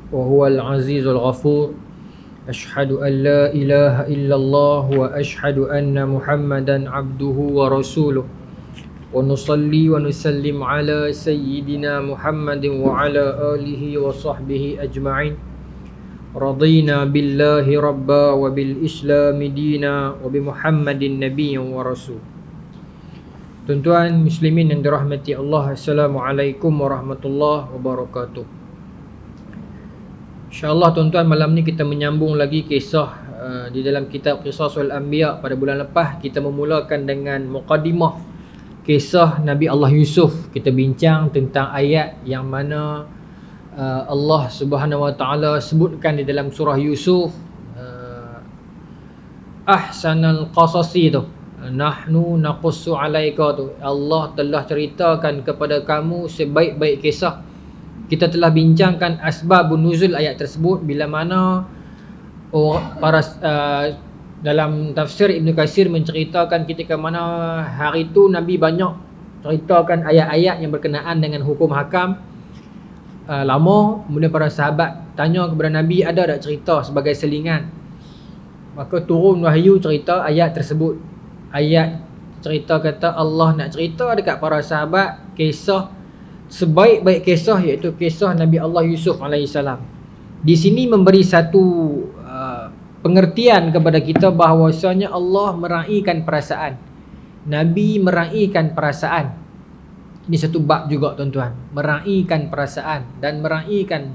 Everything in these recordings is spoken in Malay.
وهو العزيز الغفور أشهد أن لا إله إلا الله وأشهد أن محمدا عبده ورسوله ونصلي ونسلم على سيدنا محمد وعلى آله وصحبه أجمعين رضينا بالله ربا وبالإسلام دينا وبمحمد نبي ورسول. Tuan-tuan muslimin yang dirahmati Allah, Assalamualaikum warahmatullahi wabarakatuh. InsyaAllah tuan-tuan, malam ni kita menyambung lagi kisah di dalam kitab Qisasul Anbiya. Pada bulan lepas kita memulakan dengan muqaddimah kisah Nabi Allah Yusuf. Kita bincang tentang ayat yang mana Allah Subhanahu Wa Taala sebutkan di dalam surah Yusuf ahsanal qasasi tu, nahnu naqussu alaika tu, Allah telah ceritakan kepada kamu sebaik-baik kisah. Kita telah bincangkan asbabun nuzul ayat tersebut, bila mana para dalam tafsir Ibn Katsir menceritakan ketika mana hari itu Nabi banyak ceritakan ayat-ayat yang berkenaan dengan hukum hakam lama. Kemudian para sahabat tanya kepada Nabi, ada tak cerita sebagai selingan? Maka turun wahyu cerita ayat tersebut. Ayat cerita kata Allah nak cerita dekat para sahabat kisah sebaik-baik kisah, iaitu kisah Nabi Allah Yusuf alaihissalam. Di sini memberi satu pengertian kepada kita bahawasanya Allah meraihkan perasaan, Nabi meraihkan perasaan. Ini satu bab juga tuan-tuan, meraihkan perasaan dan meraihkan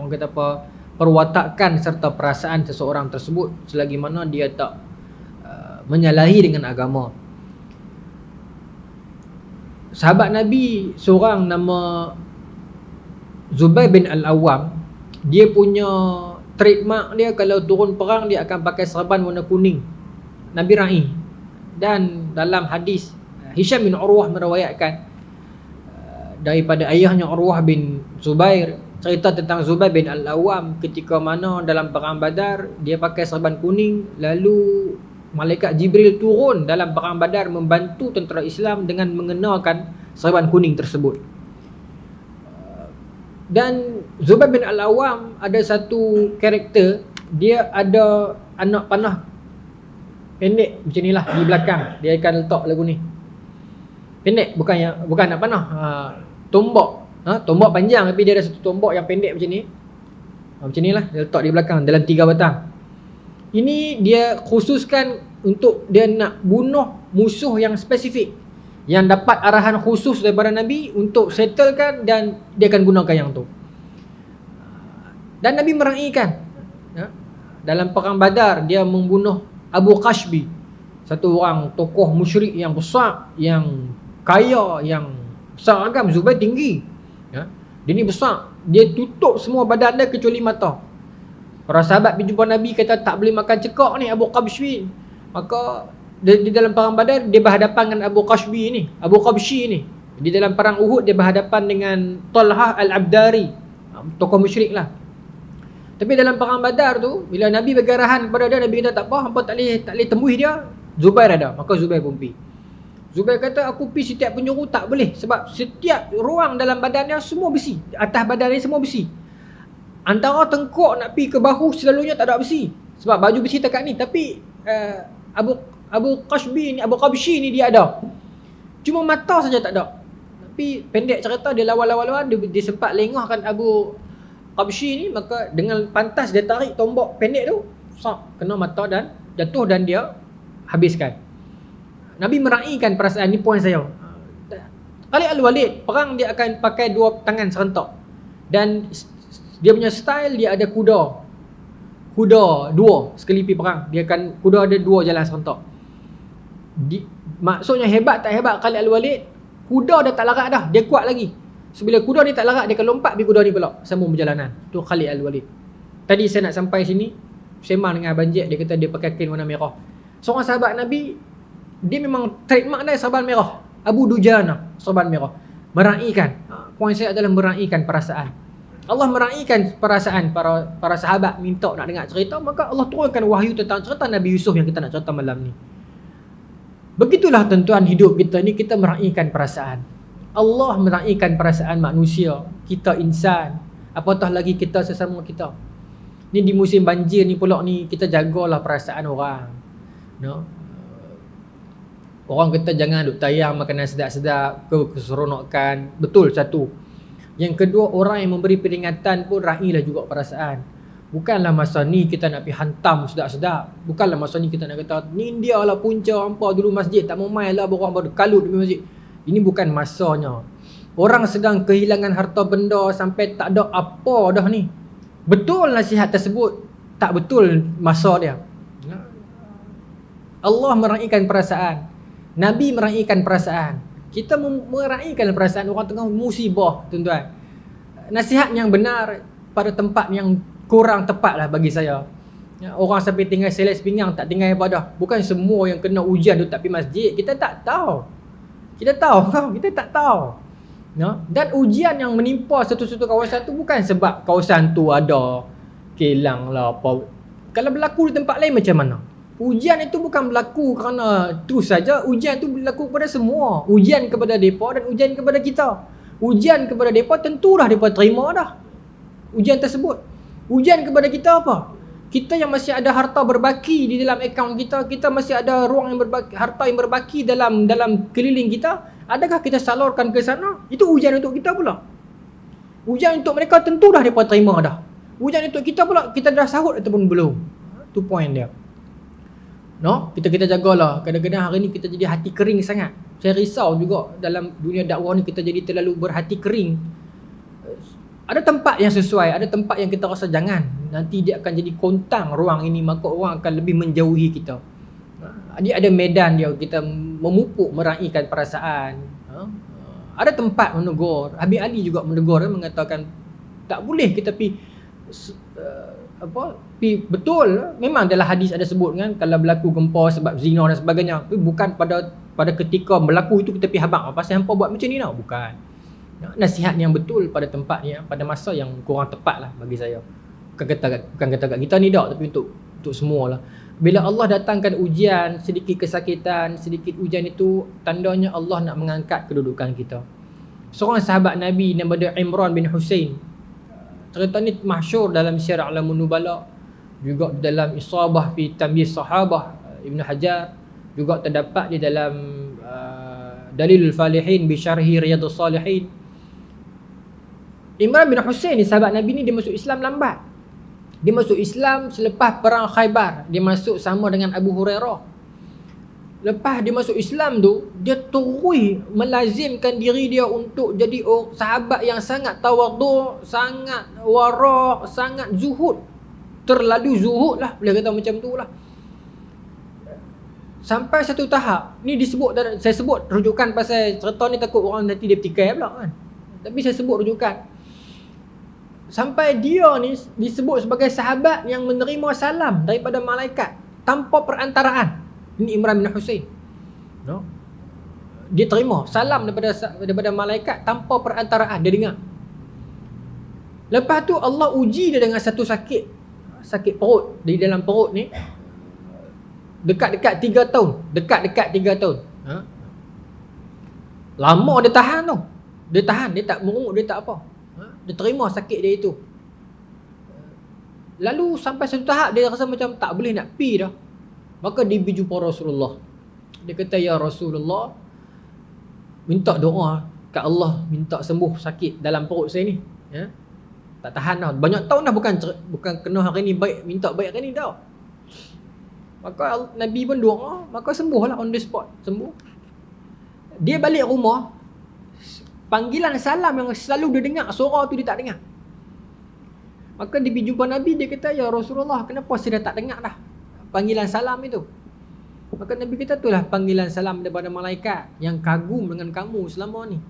orang kata apa, perwatakan serta perasaan seseorang tersebut selagi mana dia tak menyalahi dengan agama. Sahabat Nabi seorang nama Zubair bin Al-Awwam, dia punya trademark dia kalau turun perang dia akan pakai serban warna kuning. Nabi raih. Dan dalam hadis Hisham bin Urwah meriwayatkan daripada ayahnya Urwah bin Zubair, cerita tentang Zubair bin Al-Awwam ketika mana dalam perang Badar dia pakai serban kuning, lalu malaikat Jibril turun dalam perang Badar membantu tentera Islam dengan mengenakan serban kuning tersebut. Dan Zubair bin Al-Awwam ada satu karakter, dia ada anak panah pendek macam ni lah di belakang. Dia akan letak lagu ni. Pendek, bukan anak panah, tombak. Tombak panjang tapi dia ada satu tombak yang pendek macam ni. Macam ni lah, dia letak di belakang dalam 3 batang. Ini dia khususkan untuk dia nak bunuh musuh yang spesifik, yang dapat arahan khusus daripada Nabi untuk settlekan, dan dia akan gunakan yang tu. Dan Nabi meraihkan dalam perang Badar, dia membunuh Abu Qashbi, satu orang tokoh musyrik yang besar, yang kaya, yang besar agam. Zubair tinggi, dia ni besar, dia tutup semua badan dia kecuali mata. Para sahabat pergi jumpa Nabi, kata tak boleh makan cekak ni Abu Qashbi. Maka di dalam perang Badar dia berhadapan dengan Abu Qashbi ni, Abu Qabshi ni. Di dalam perang Uhud dia berhadapan dengan Talhah Al-Abdari, tokoh musyrik lah. Tapi dalam perang Badar tu, bila Nabi bagi arahan kepada dia, Nabi kata tak apa, hampa tak boleh tembus dia. Zubair ada, maka Zubair pun pergi. Zubair kata aku pergi setiap penjuru tak boleh, sebab setiap ruang dalam badan dia semua besi, atas badan dia semua besi. Antara tengkuk nak pergi ke bahu selalunya tak ada besi, sebab baju besi dekat ni. Tapi Abu Qabshi ni dia ada, cuma mata saja tak ada. Tapi pendek cerita, dia lawan dia sempat lengahkan Abu Qabshi ni, maka dengan pantas dia tarik tombak pendek tu, kena mata dan jatuh dan dia habiskan. Nabi meraihkan perasaan ni, poin saya. Khalid Al-Walid perang dia akan pakai 2 tangan serentak, dan dia punya style dia ada kuda 2 sekali pergi perang. Dia akan kuda ada 2 jalan serentak. Maksudnya hebat tak hebat Khalid Al-Walid, kuda dah tak larat dah, dia kuat lagi. So bila kuda ni tak larat, dia akan lompat pergi kuda ni pula, sambung perjalanan. Tu Khalid Al-Walid. Tadi saya nak sampai sini, sembang dengan Abang Jack, dia kata dia pakai kain warna merah. Seorang sahabat Nabi, dia memang trademark dia serban merah. Abu Dujana, serban merah. Meraihkan. Poin saya adalah meraihkan perasaan. Allah meraihkan perasaan para sahabat minta nak dengar cerita, maka Allah turunkan wahyu tentang cerita Nabi Yusuf yang kita nak cerita malam ni. Begitulah tuan-tuan, hidup kita ni, kita meraihkan perasaan. Allah meraihkan perasaan manusia, kita insan. Apatah lagi kita sesama kita. Ni di musim banjir ni pula ni, kita jagalah perasaan orang. No? Orang kata jangan duk tayang makanan sedap-sedap, keseronokan. Betul satu. Yang kedua, orang yang memberi peringatan pun railah juga perasaan. Bukanlah masa ni kita nak pergi hantam sedap-sedap. Bukanlah masa ni kita nak kata ni dia lah punca hampa dulu masjid tak mau main lah, orang berkalut di masjid. Ini bukan masanya. Orang sedang kehilangan harta benda sampai tak ada apa dah ni. Betul nasihat tersebut, tak betul masa dia. Allah meraihkan perasaan, Nabi meraihkan perasaan. Kita meraihkan perasaan orang tengah musibah, tuan-tuan. Nasihat yang benar pada tempat yang kurang tepat lah bagi saya. Orang sampai tinggal seles pinggang tak tinggal ibadah. Bukan semua yang kena ujian tu tak pergi masjid. Kita tak tahu. Kita tak tahu. No? Dan ujian yang menimpa satu-satu kawasan tu bukan sebab kawasan tu ada kilang lah apa. Kalau berlaku di tempat lain macam mana? Ujian itu bukan berlaku kerana tu saja. Ujian itu berlaku kepada semua. Ujian kepada mereka dan ujian kepada kita. Ujian kepada mereka tentulah mereka terima dah ujian tersebut. Ujian kepada kita apa? Kita yang masih ada harta berbaki di dalam akaun kita, kita masih ada ruang yang berbaki, harta yang berbaki dalam keliling kita, adakah kita salurkan ke sana? Itu ujian untuk kita pula. Ujian untuk mereka tentulah mereka terima dah. Ujian untuk kita pula, kita dah sahut ataupun belum. Tu point dia. No, kita jagalah. Kadang-kadang hari ni kita jadi hati kering sangat. Saya risau juga dalam dunia dakwah ni kita jadi terlalu berhati kering. Ada tempat yang sesuai, ada tempat yang kita rasa jangan. Nanti dia akan jadi kontang ruang ini, maka orang akan lebih menjauhi kita. Dia ada medan dia, kita memupuk, meraihkan perasaan. Ada tempat menegur. Habib Ali juga menegur, mengatakan tak boleh kita pergi betul. Memang dalam hadis ada sebut kan, kalau berlaku gempa sebab zina dan sebagainya, tapi bukan pada ketika berlaku itu kita pergi habaq pasal hampa buat macam ni tau. Bukan. Nasihat yang betul pada tempatnya, pada masa yang kurang tepat lah bagi saya. Bukan kata kat kita ni tak, tapi untuk semua lah. Bila Allah datangkan ujian, sedikit kesakitan, sedikit ujian itu, tandanya Allah nak mengangkat kedudukan kita. Seorang sahabat Nabi nama Imran bin Husain. Cerita ni masyhur dalam Syiar A'lamun Nubala, juga dalam Isabah fi Tamyiz Sahabah Ibn Hajar, juga terdapat di dalam Dalilul Falihin bi Syarhi Riyadhus Salihin. Imran bin Husain ni sahabat Nabi ni, dia masuk Islam lambat. Dia masuk Islam selepas perang Khaybar. Dia masuk sama dengan Abu Hurairah. Lepas dia masuk Islam tu, dia terus melazimkan diri dia untuk jadi sahabat yang sangat tawadhu, sangat wara', sangat zuhud. Terlalu zuhud lah, boleh kata macam tu lah. Sampai satu tahap, ni disebut, saya sebut rujukan pasal cerita ni takut orang nanti dia petikai pula kan. Tapi saya sebut rujukan. Sampai dia ni disebut sebagai sahabat yang menerima salam daripada malaikat tanpa perantaraan. Ini Imran bin Husain. No? Dia terima salam daripada malaikat tanpa perantaraan, dia dengar. Lepas tu Allah uji dia dengan satu sakit perut di dalam perut ni. Dekat-dekat 3 tahun. Dekat-dekat 3 tahun. Lama dia tahan tu. Dia tahan, dia tak merungut, dia tak apa. Dia terima sakit dia itu. Lalu sampai satu tahap dia rasa macam tak boleh nak pi dah. Maka dia pergi jumpa Rasulullah. Dia kata, ya Rasulullah, minta doa kat Allah, minta sembuh sakit dalam perut saya ni. Ya? Tak tahan dah. Banyak tahun dah, bukan kena hari ni baik, minta baik hari ni dah. Maka Nabi pun doa, maka sembuh lah on the spot, sembuh. Dia balik rumah, panggilan salam yang selalu dia dengar, suara tu dia tak dengar. Maka dia pergi jumpa Nabi, dia kata, ya Rasulullah, kenapa saya dah tak dengar dah panggilan salam itu? Maka Nabi kata, itulah panggilan salam daripada malaikat yang kagum dengan kamu selama ni.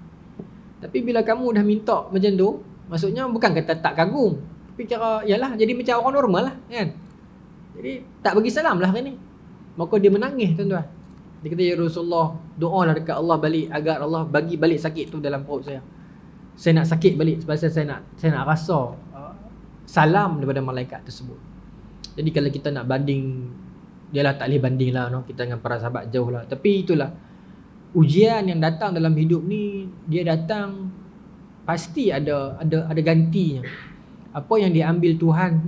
Tapi bila kamu dah minta macam tu, maksudnya bukan kata tak kagum, tapi cara, yalah, jadi macam orang normal lah kan. Jadi tak bagi salam lah hari ni. Maka dia menangis tuan-tuan. Dia kata, ya Rasulullah, doalah dekat Allah balik agar Allah bagi balik sakit tu dalam perut saya. Saya nak sakit balik sebab saya nak rasa salam daripada malaikat tersebut. Jadi kalau kita nak banding, dialah tak boleh banding lah, no? Kita dengan para sahabat jauh lah. Tapi itulah ujian yang datang dalam hidup ni, dia datang pasti ada gantinya. Apa yang diambil Tuhan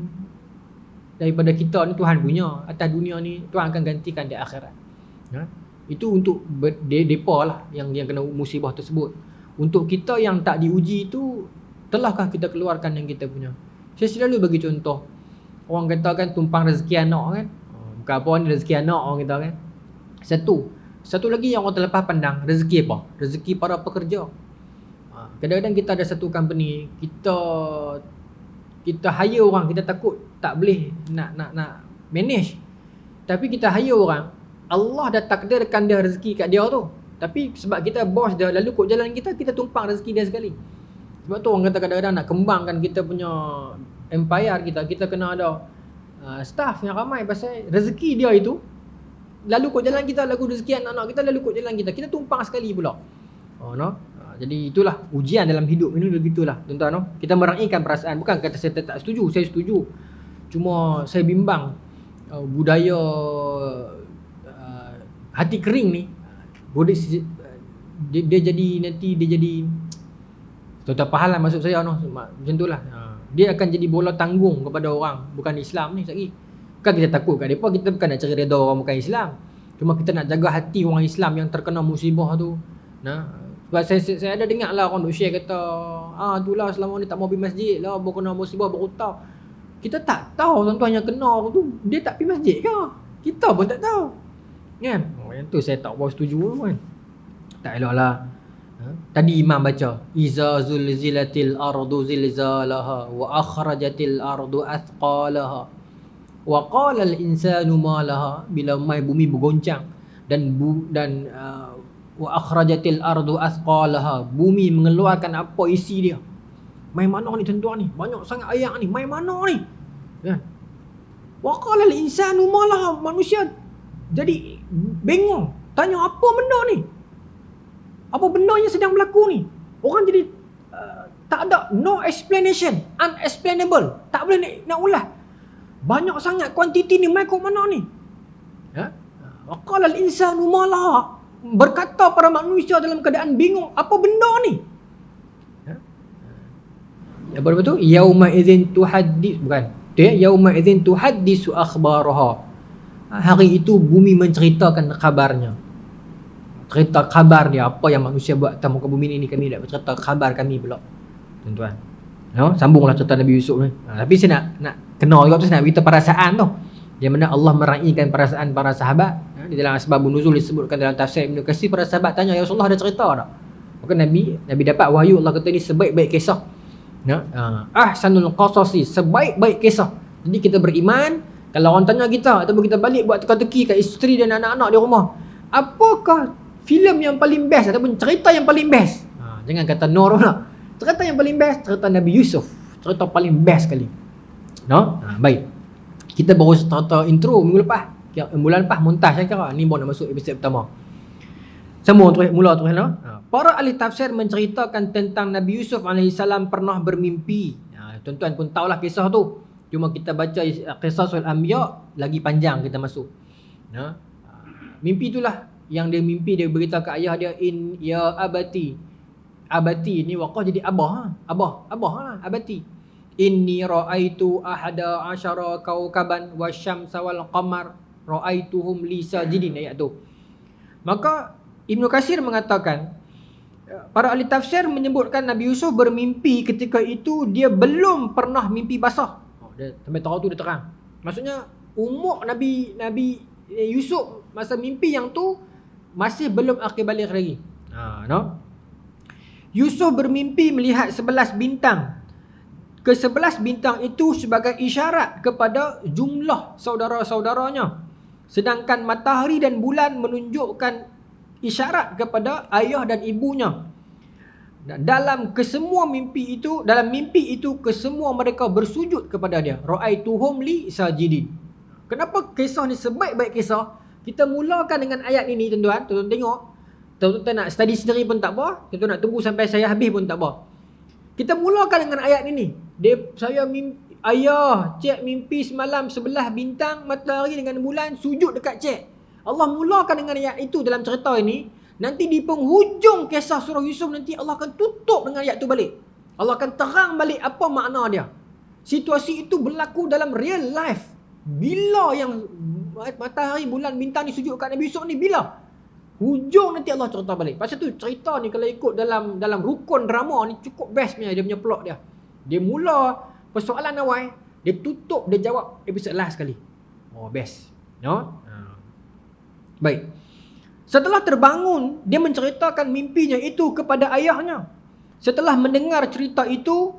daripada kita ni Tuhan punya. Atas dunia ni Tuhan akan gantikan di akhirat. Itu untuk depa lah yang kena musibah tersebut. Untuk kita yang tak diuji tu, telahkah kita keluarkan yang kita punya? Saya selalu bagi contoh. Orang kata kan tumpang rezeki anak kan. Bukan apa ni rezeki anak orang kata kan. Satu lagi yang orang terlepas pandang, rezeki apa? Rezeki para pekerja. Kadang-kadang kita ada satu company, kita hire orang, kita takut tak boleh nak manage. Tapi kita hire orang, Allah dah takdirkan dia rezeki kat dia tu. Tapi sebab kita bos dia lalu kod jalan kita tumpang rezeki dia sekali. Sebab tu orang kata kadang-kadang nak kembangkan kita punya empire kita kena ada staff yang ramai pasal rezeki dia itu lalu kod jalan kita, lalu rezeki anak-anak kita lalu kod jalan kita tumpang sekali pula. Jadi itulah ujian dalam hidup ini, begitulah tuan-tuan. Kita meraihkan perasaan, bukan kata saya tak setuju, saya setuju. Cuma saya bimbang budaya hati kering ni dia jadi tuan-tuan faham lah maksud saya macam itulah. Dia akan jadi bola tanggung kepada orang bukan Islam ni lagi. Bukan kita takut kat depa, kita bukan nak cari redha orang bukan Islam. Cuma kita nak jaga hati orang Islam yang terkena musibah tu. Sebab saya ada dengar lah orang duk share kata, itulah selama ni tak mau pergi masjid lah, baru kena musibah baru tahu. Kita tak tahu tuan-tuan yang kena tu dia tak pergi masjid ke? Kita pun tak tahu. Kan? Yang tu saya tak berapa setuju kan. Tak eloklah. Tadi imam baca, iza zulzilatil ardu zilzalaha wa akhrajatil ardu athqalaha wa qala al insanu ma laha. Bila mai bumi bergoncang dan wa akhrajatil ardu athqalaha, bumi mengeluarkan apa isi dia. Mai mana ni tuan-tuan ni? Banyak sangat ayat ni. Mai mana ni? Kan? Wa qala al insanu ma laha, manusia jadi bingung. Tanya apa benda ni? Apa benda yang sedang berlaku ni? Orang jadi tak ada, no explanation, unexplainable. Tak boleh nak ulah. Banyak sangat kuantiti ni, mai kok mana ni? Wa qala al insanu ma laha, berkata para manusia dalam keadaan bingung, apa benda ni? Apa tu? Yauma idzin tuhaddits, bukan. Tu yauma idzin tuhaddisu akhbaraha. Hari itu bumi menceritakan kabarnya. Cerita khabar dia, apa yang manusia buat atas muka bumi ni kami dah bercerita khabar kami pula. Tuan-tuan. Sambunglah cerita Nabi Yusuf ni. Tapi saya nak kenal juga tu, saya nak beritahu perasaan tu. Di mana Allah meraihkan perasaan para sahabat. Di dalam asbabun nuzul disebutkan dalam tafsir Ibn Katsir, para sahabat tanya, ya Rasulullah ada cerita tak? Maka Nabi dapat wahyu, Allah kata ni sebaik-baik kisah. Ahsanul qasasi, sebaik-baik kisah. Jadi kita beriman, kalau orang tanya kita ataupun kita balik buat teka-teki kat isteri dan anak-anak di rumah, apakah filem yang paling best ataupun cerita yang paling best? Jangan kata no pula. Cerita yang paling best, cerita Nabi Yusuf. Cerita paling best sekali. Baik. Kita baru cerita intro minggu lepas. Bulan lepas montaj saya kira. Ni baru nak masuk episod pertama. Sambung terus, mula terus. Para ahli tafsir menceritakan tentang Nabi Yusuf AS pernah bermimpi. Tuan-tuan pun tahulah kisah tu. Cuma kita baca Qisasul Anbiya, lagi panjang kita masuk. Mimpi itulah yang dia mimpi, dia beritahu ke ayah dia, ya abati. Abati ni waqah jadi abah lah, abati. Inni ra'aitu ahada asyara kaukaban wasyamsa wal qamar ra'aituhum li sajidin, ayat tu. Maka Ibnu Katsir mengatakan, para ahli tafsir menyebutkan Nabi Yusuf bermimpi ketika itu dia belum pernah mimpi basah. Dia sampai tahu tu dia terang. Maksudnya umur Nabi Yusuf masa mimpi yang tu masih belum akil balik lagi. Yusuf bermimpi melihat 11 bintang. Ke-11 bintang itu sebagai isyarat kepada jumlah saudara-saudaranya. Sedangkan matahari dan bulan menunjukkan isyarat kepada ayah dan ibunya. Dalam mimpi itu kesemua mereka bersujud kepada dia. Ra'aituhum li sajidin. Kenapa kisah ni sebaik-baik kisah? Kita mulakan dengan ayat ini tuan-tuan. Tuan-tuan tengok. Tuan-tuan nak study sendiri pun tak apa. Tuan-tuan nak tunggu sampai saya habis pun tak apa. Kita mulakan dengan ayat ini. Ayah, cik mimpi semalam 11 bintang, matahari dengan bulan sujud dekat cik. Allah mulakan dengan ayat itu dalam cerita ini. Nanti di penghujung kisah surah Yusuf nanti Allah akan tutup dengan ayat tu balik. Allah akan terang balik apa makna dia. Situasi itu berlaku dalam real life. Bila yang matahari, bulan, bintang ni sujud kat Nabi Yusuf ni, bila? Hujung nanti Allah cerita balik. Pasal tu cerita ni kalau ikut dalam rukun drama ni cukup best punya dia punya plot dia. Dia mula persoalan awal, dia tutup, dia jawab episod last sekali. Oh, best. No? Baik. Setelah terbangun, dia menceritakan mimpinya itu kepada ayahnya. Setelah mendengar cerita itu,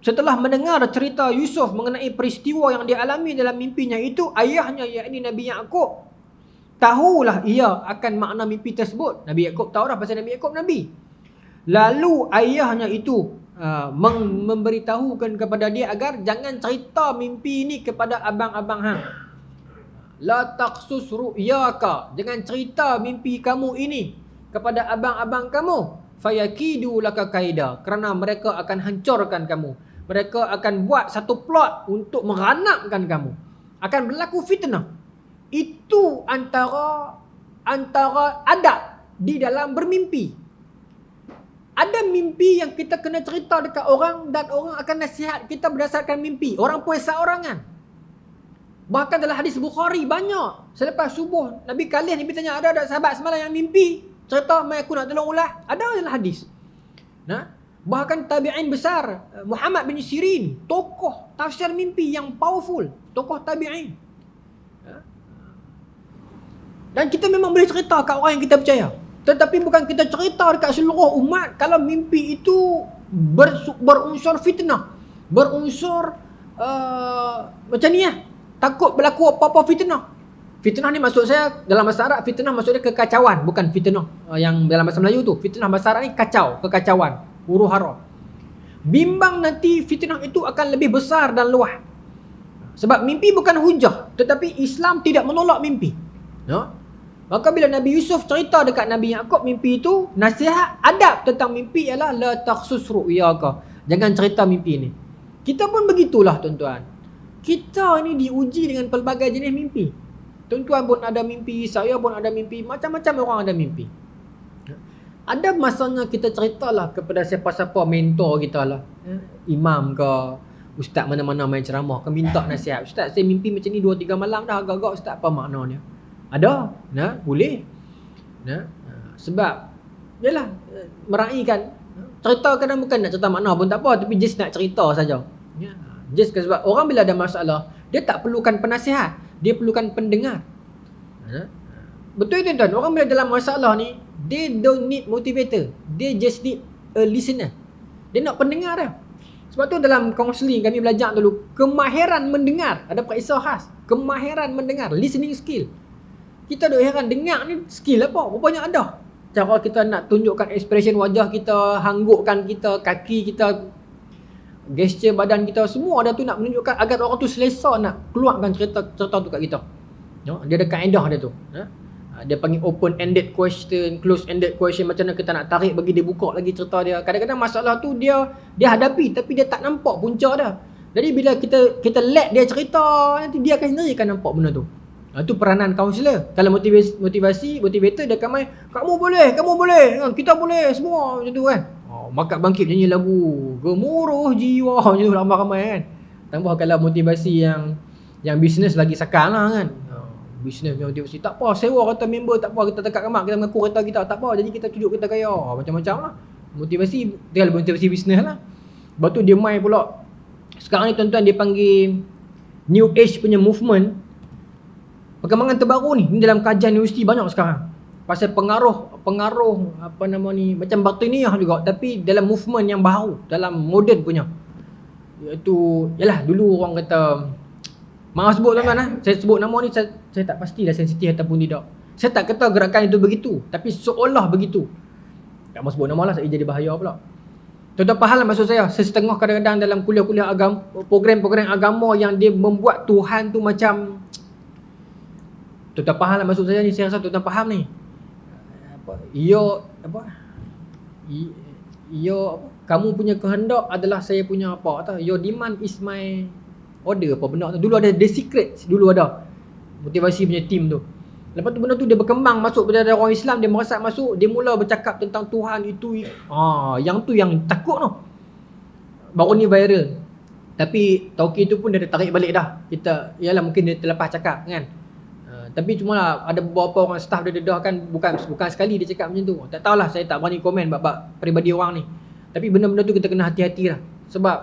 setelah mendengar cerita Yusuf mengenai peristiwa yang dia alami dalam mimpinya itu, ayahnya, yakni Nabi Yaqub, tahulah ia akan makna mimpi tersebut. Nabi Yaqub tahu dah pasal Nabi Yaqub Nabi. Lalu ayahnya itu memberitahukan kepada dia agar jangan cerita mimpi ini kepada abang-abang hang. La taqsus ru'yaka, jangan cerita mimpi kamu ini kepada abang-abang kamu. Fayakidu laka kaida, kerana mereka akan hancurkan kamu. Mereka akan buat satu plot untuk meranakkan kamu. Akan berlaku fitnah. Itu antara adab di dalam bermimpi. Ada mimpi yang kita kena cerita dekat orang dan orang akan nasihat kita berdasarkan mimpi. Orang pun seorangan. Bahkan dalam hadis Bukhari banyak. Selepas subuh Nabi kalian Nabi tanya, ada sahabat semalam yang mimpi cerita mai aku nak tolong ulah? Ada dalam hadis. Nah, bahkan tabi'in besar Muhammad bin Sirin, tokoh tafsir mimpi yang powerful, tokoh tabi'in. Dan kita memang boleh cerita kat orang yang kita percaya. Tetapi bukan kita cerita dekat seluruh umat kalau mimpi itu berunsur fitnah, berunsur macam ni lah. Takut berlaku apa-apa fitnah. Fitnah ni maksud saya dalam bahasa Arab, fitnah maksudnya kekacauan, bukan fitnah yang dalam bahasa Melayu tu. Fitnah bahasa Arab ni kacau, kekacauan, huru-hara. Bimbang nanti fitnah itu akan lebih besar dan luas. Sebab mimpi bukan hujah, tetapi Islam tidak menolak mimpi. Ya? Maka bila Nabi Yusuf cerita dekat Nabi Yaqub mimpi itu, nasihat adab tentang mimpi ialah la taqsus ru'yaka. Jangan cerita mimpi ni. Kita pun begitulah tuan-tuan. Kita ni diuji dengan pelbagai jenis mimpi. Tuan-tuan pun ada mimpi, saya pun ada mimpi, macam-macam orang ada mimpi. Ada masanya kita ceritalah kepada siapa-siapa mentor kita lah. Imam ke, ustaz mana-mana main ceramah ke, minta nasihat. Ustaz, saya mimpi macam ni 2-3 malam dah, agak-agak ustaz apa maknanya? Ada, nah, boleh. Nah, sebab yalah, meraihkan. Cerita kadang bukan nak cerita makna pun tak apa, tapi just nak cerita saja. Ya, just sebab orang bila ada masalah, dia tak perlukan penasihat, dia perlukan pendengar. Betul tuan-tuan, orang bila dalam masalah ni, they don't need motivator, they just need a listener. Dia nak pendengar dah. Sebab tu dalam counselling kami belajar dulu, kemahiran mendengar, ada periksa khas, kemahiran mendengar, listening skill. Kita duk heran, dengar ni skill apa? Rupanya ada. Cara kita nak tunjukkan expression wajah kita, hanggukkan kita, kaki kita, gesture badan kita, semua ada tu nak menunjukkan agar orang tu selesa nak keluarkan cerita tu kat kita. Dia ada kaedah dia tu. Dia panggil open-ended question, close-ended question. Macam mana kita nak tarik bagi dia buka lagi cerita dia. Kadang-kadang masalah tu dia hadapi tapi dia tak nampak punca dia. Jadi bila kita let dia cerita, nanti dia akan sendiri akan nampak benda tu. Itu peranan kaunselor. Kalau motivator dia akan main, kamu boleh, kita boleh, semua macam tu kan. Bakat bangkit nyanyi lagu gemuruh jiwa macam tu ramai-ramai kan. Tambah kalau motivasi yang bisnes lagi sakal lah kan. Bisnes motivasi tak apa, sewa kata member tak apa, kita dekat kamar kita mengaku kereta kita tak apa, jadi kita tunjuk kita kaya. Macam-macam lah. Motivasi bisnes lah. Lepas tu dia main pula. Sekarang ni tuan-tuan dia panggil New Age punya movement. Perkembangan terbaru ni dalam kajian universiti banyak sekarang. Pasal pengaruh apa nama ni, macam batiniah juga tapi dalam movement yang baru, dalam moden punya. Iaitu yalah dulu orang kata, maaf sebut tuan-tuan lah, saya sebut nama ni saya tak pastilah sensitif ataupun tidak. Saya tak kata gerakan itu begitu, tapi seolah begitu. Tak mahu sebut nama lah, saya jadi bahaya pula. Tuan-tuan faham lah maksud saya. Setengah kadang-kadang dalam kuliah-kuliah agama, program-program agama yang dia membuat Tuhan tu macam, tuan-tuan faham lah maksud saya ni, saya rasa tuan-tuan faham ni. Kamu punya kehendak adalah saya punya apa? Your demand is my order, apa benda tu. Dulu ada The Secret, dulu ada motivasi punya team tu. Lepas tu benda tu dia berkembang masuk pada orang Islam, dia merasap masuk, dia mula bercakap tentang Tuhan itu. Yang tu yang takut tu. Baru ni viral. Tapi Tauqir tu pun dia dah tarik balik dah. Yalah mungkin dia terlepas cakap kan. Tapi cuma lah ada beberapa orang staff dia dedah kan, bukan sekali dia cakap macam tu. Tak tahulah, saya tak berani komen bab peribadi orang ni. Tapi benda-benda tu kita kena hati-hati lah. Sebab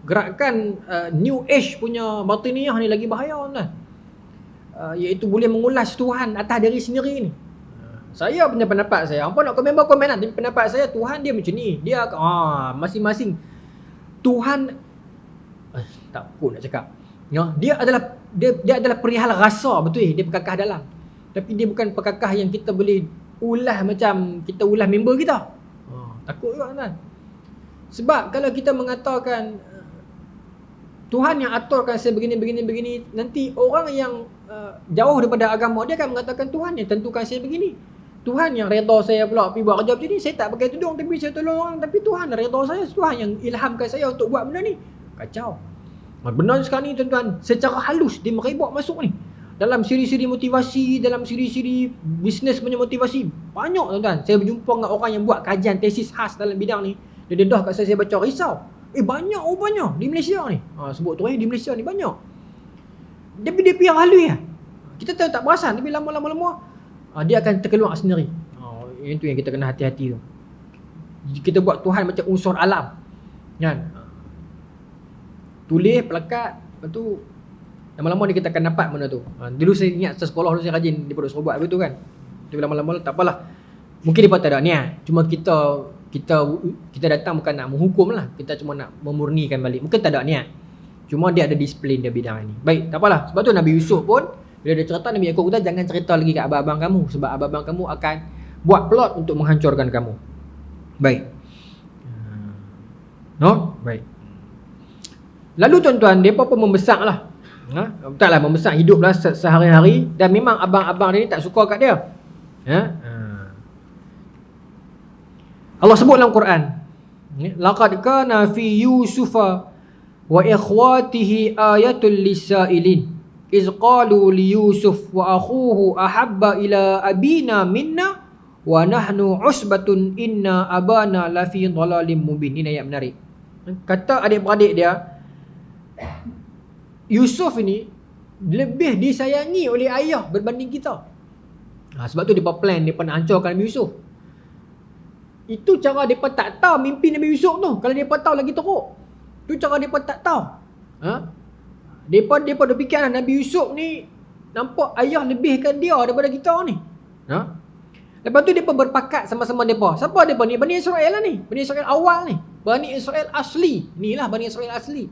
gerakan New Age punya batiniyah ni lagi bahaya kan. Iaitu boleh mengulas Tuhan atas diri sendiri ni. Saya punya pendapat saya, apa nak komen lah. Tapi pendapat saya, Tuhan dia macam ni. Dia masing-masing Tuhan takut nak cakap. Ya, dia adalah perihal rasa, betul dia perkakah dalam. Tapi dia bukan perkakah yang kita boleh ulas macam kita ulas member kita. Takut juga kan. Sebab kalau kita mengatakan Tuhan yang aturkan saya begini, nanti orang yang jauh daripada agama dia akan mengatakan Tuhan yang tentukan saya begini. Tuhan yang redha saya pula pergi buat kerja macam ni. Saya tak pakai tudung tapi saya tolong orang. Tapi Tuhan redha saya, Tuhan yang ilhamkan saya untuk buat benda ni. Kacau. Benar sekarang ni tuan-tuan, secara halus dia merebak masuk ni. Dalam siri-siri motivasi, dalam siri-siri bisnes punya motivasi. Banyak tuan-tuan. Saya berjumpa dengan orang yang buat kajian tesis khas dalam bidang ni. Dia dedah kat saya baca risau. Banyak rupanya di Malaysia ni. Sebut tu di Malaysia ni banyak. Dia biar halus ya. Kita tak perasan, tapi lama-lama dia akan terkeluar sendiri. Itu yang kita kena hati-hati tu. Kita buat Tuhan macam unsur alam. Kan? Tulis, pelekat, lepas tu lama-lama ni kita akan dapat benda tu. Dulu saya ingat sekolah dulu saya rajin di Pondok Serobot begitu kan. Tapi lama-lama tak apalah. Mungkin dia tak ada niat. Cuma kita datang bukan nak menghukum lah. Kita cuma nak memurnikan balik. Mungkin tak ada niat. Cuma dia ada disiplin dia bidang ni. Baik, tak apalah. Sebab tu Nabi Yusuf pun bila dia cerita, Nabi Yaakob kata jangan cerita lagi kat abang-abang kamu. Sebab abang-abang kamu akan buat plot untuk menghancurkan kamu. Baik. No? Baik. Lalu tuan-tuan, mereka pun membesar lah. Betul lah, membesar hiduplah sehari-hari. Dan memang abang-abang dia ni tak suka kat dia. Allah sebut dalam Quran, laqad kana fi Yusufa wa ikhwatihi ayatul lisailin iz qalu li Yusuf wa akhuhu ahabba ila abina minna wa nahnu usbatun inna abana lafi dhalalim mubin. Ini ayat menarik. Kata adik-beradik dia, Yusuf ini lebih disayangi oleh ayah berbanding kita. Sebab tu mereka plan, mereka nak hancurkan Nabi Yusuf. Itu cara mereka tak tahu mimpi Nabi Yusuf tu. Kalau mereka tahu lagi teruk. Itu cara mereka tak tahu. Mereka dah fikir Nabi Yusuf ni nampak ayah lebihkan dia daripada kita ni. Lepas tu mereka berpakat sama-sama mereka. Siapa mereka ni? Bani Israel lah ni. Bani Israel awal ni. Bani Israel asli. Inilah Bani Israel asli.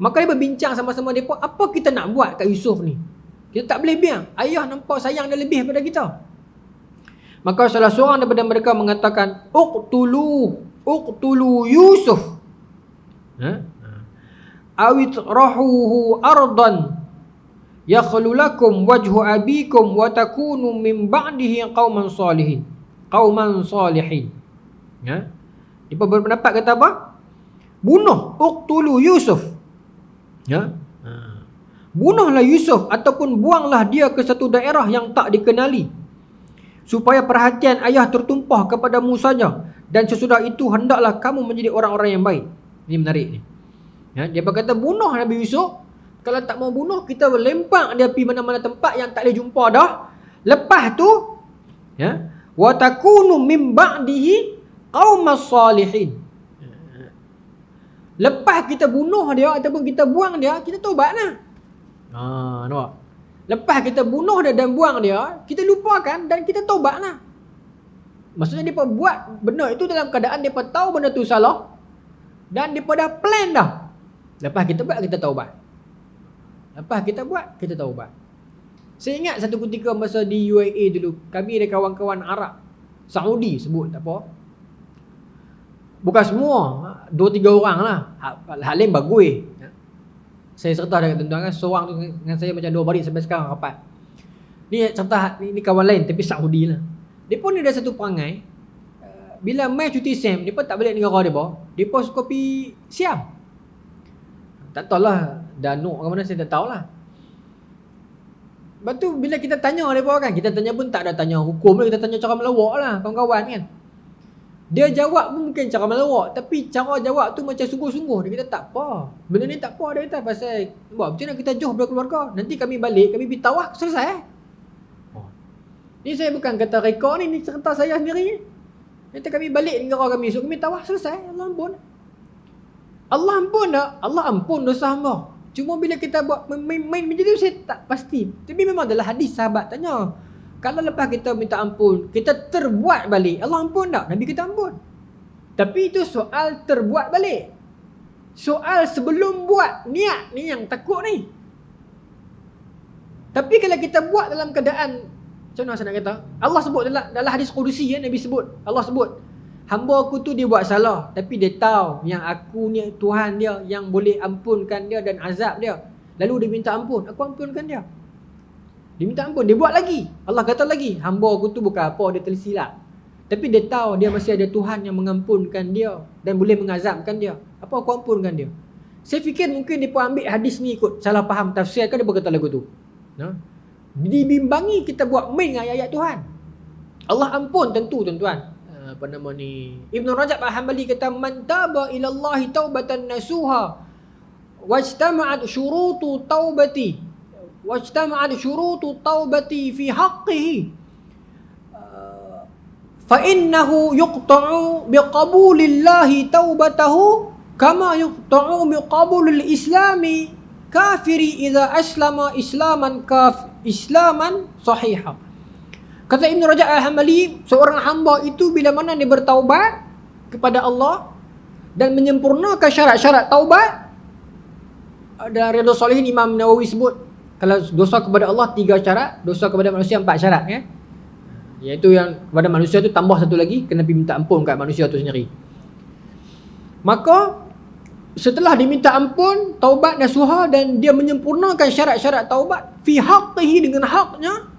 Maka dia berbincang sama-sama mereka, apa kita nak buat kat Yusuf ni? Kita tak boleh biar ayah nampak sayang dia lebih daripada kita. Maka salah seorang daripada mereka mengatakan, uqtulu Yusuf awit rahuhu ardan yakhlu lakum wajhu abikum wa takunu min ba'dihi qauman salihin. Dia berpendapat kata apa? Bunuh, uqtulu Yusuf. Bunuhlah Yusuf ataupun buanglah dia ke satu daerah yang tak dikenali, supaya perhatian ayah tertumpah kepadamu saja, dan sesudah itu hendaklah kamu menjadi orang-orang yang baik. Ini menarik ni. Dia berkata bunuh Nabi Yusuf. Kalau tak mau bunuh, kita lempak dia pergi mana-mana tempat yang tak boleh jumpa dah. Lepas tu wa takunu min ba'dihi qaumas salihin. Lepas kita bunuh dia ataupun kita buang dia, kita taubat lah. Nampak? Lepas kita bunuh dia dan buang dia, kita lupakan dan kita taubat lah. Maksudnya dia buat benda itu dalam keadaan dia tahu benda tu salah dan dia dah plan dah. Lepas kita buat, kita taubat. Lepas kita buat, kita taubat. Saya ingat satu ketika masa di UAE dulu, kami ada kawan-kawan Arab, Saudi sebut tak apa. Bukan semua, 2-3 orang lah. Hal lain bagus. Saya serta dengan tuan-tuan kan, seorang tu dengan saya macam 2 baris sampai sekarang rapat. Ni serta ni kawan lain tapi Saudi lah. Dia pun ada satu perangai, bila mai cuti SEM, dia pun tak balik negara dia pun suka pergi Siam. Tak tahulah Danuk ke mana, saya tak tahulah. Lepas tu bila kita tanya mereka kan, kita tanya pun tak ada tanya hukum, kita tanya cara melawak lah kawan-kawan kan. Dia jawab pun mungkin cara melawak, tapi cara jawab tu macam sungguh-sungguh. Dia kata tak apa, benda ni tak apa. Dia kata pasal buat macam mana kita jauh dari keluarga, nanti kami balik, kami pergi tawaf, selesai. Ni saya bukan kata rekod ni cerita saya sendiri. Nanti kami balik negara kami, so kami tawaf, selesai. Allah ampun. Allah ampun tak? Allah ampun dosa hamba. Cuma bila kita buat main macam tu, saya tak pasti. Tapi memang dalam hadis sahabat tanya, kalau lepas kita minta ampun, kita terbuat balik, Allah ampun tak? Nabi kita ampun. Tapi itu soal terbuat balik. Soal sebelum buat, niat ni yang takut ni. Tapi kalau kita buat dalam keadaan, macam mana saya nak kata? Allah sebut dalam hadis Qudusi, Nabi sebut, Allah sebut, hamba aku tu dia buat salah, tapi dia tahu yang aku ni Tuhan dia yang boleh ampunkan dia dan azab dia. Lalu dia minta ampun, aku ampunkan dia. Dia minta ampun, dia buat lagi. Allah kata lagi, hamba aku tu bukan apa, dia tersilap. Tapi dia tahu dia masih ada Tuhan yang mengampunkan dia dan boleh mengazabkan dia. Apa aku ampunkan dia? Saya fikir mungkin dia pun ambil hadis ni ikut salah faham tafsir kan dia berkata lagu tu. Dibimbangi kita buat main dengan ayat-ayat Tuhan. Allah ampun tentu tuan-tuan. Apa nama ni? Ibn Rajab Al-Hambali kata man taba ila Allah taubatan nasuha wajtama'at syurutu taubati wajtama'at syurutu taubati fi haqqihi fa innahu yuqta'u biqabulillahi taubatahu kama yuqta'u biqabulil islami kafiri idza aslama islaman sahiha. Kata Ibn Rajab Al-Hambali, seorang hamba itu bila mana dia bertaubat kepada Allah dan menyempurnakan syarat-syarat taubat, dalam Riyadhus Shalihin Imam Nawawi sebut, kalau dosa kepada Allah 3 syarat, dosa kepada manusia 4 syarat ya. Iaitu yang kepada manusia tu tambah satu lagi, kena pergi minta ampun kat manusia tu sendiri. Maka setelah diminta ampun, taubat nasuha dan dia menyempurnakan syarat-syarat taubat fi haqqihi, dengan haknya,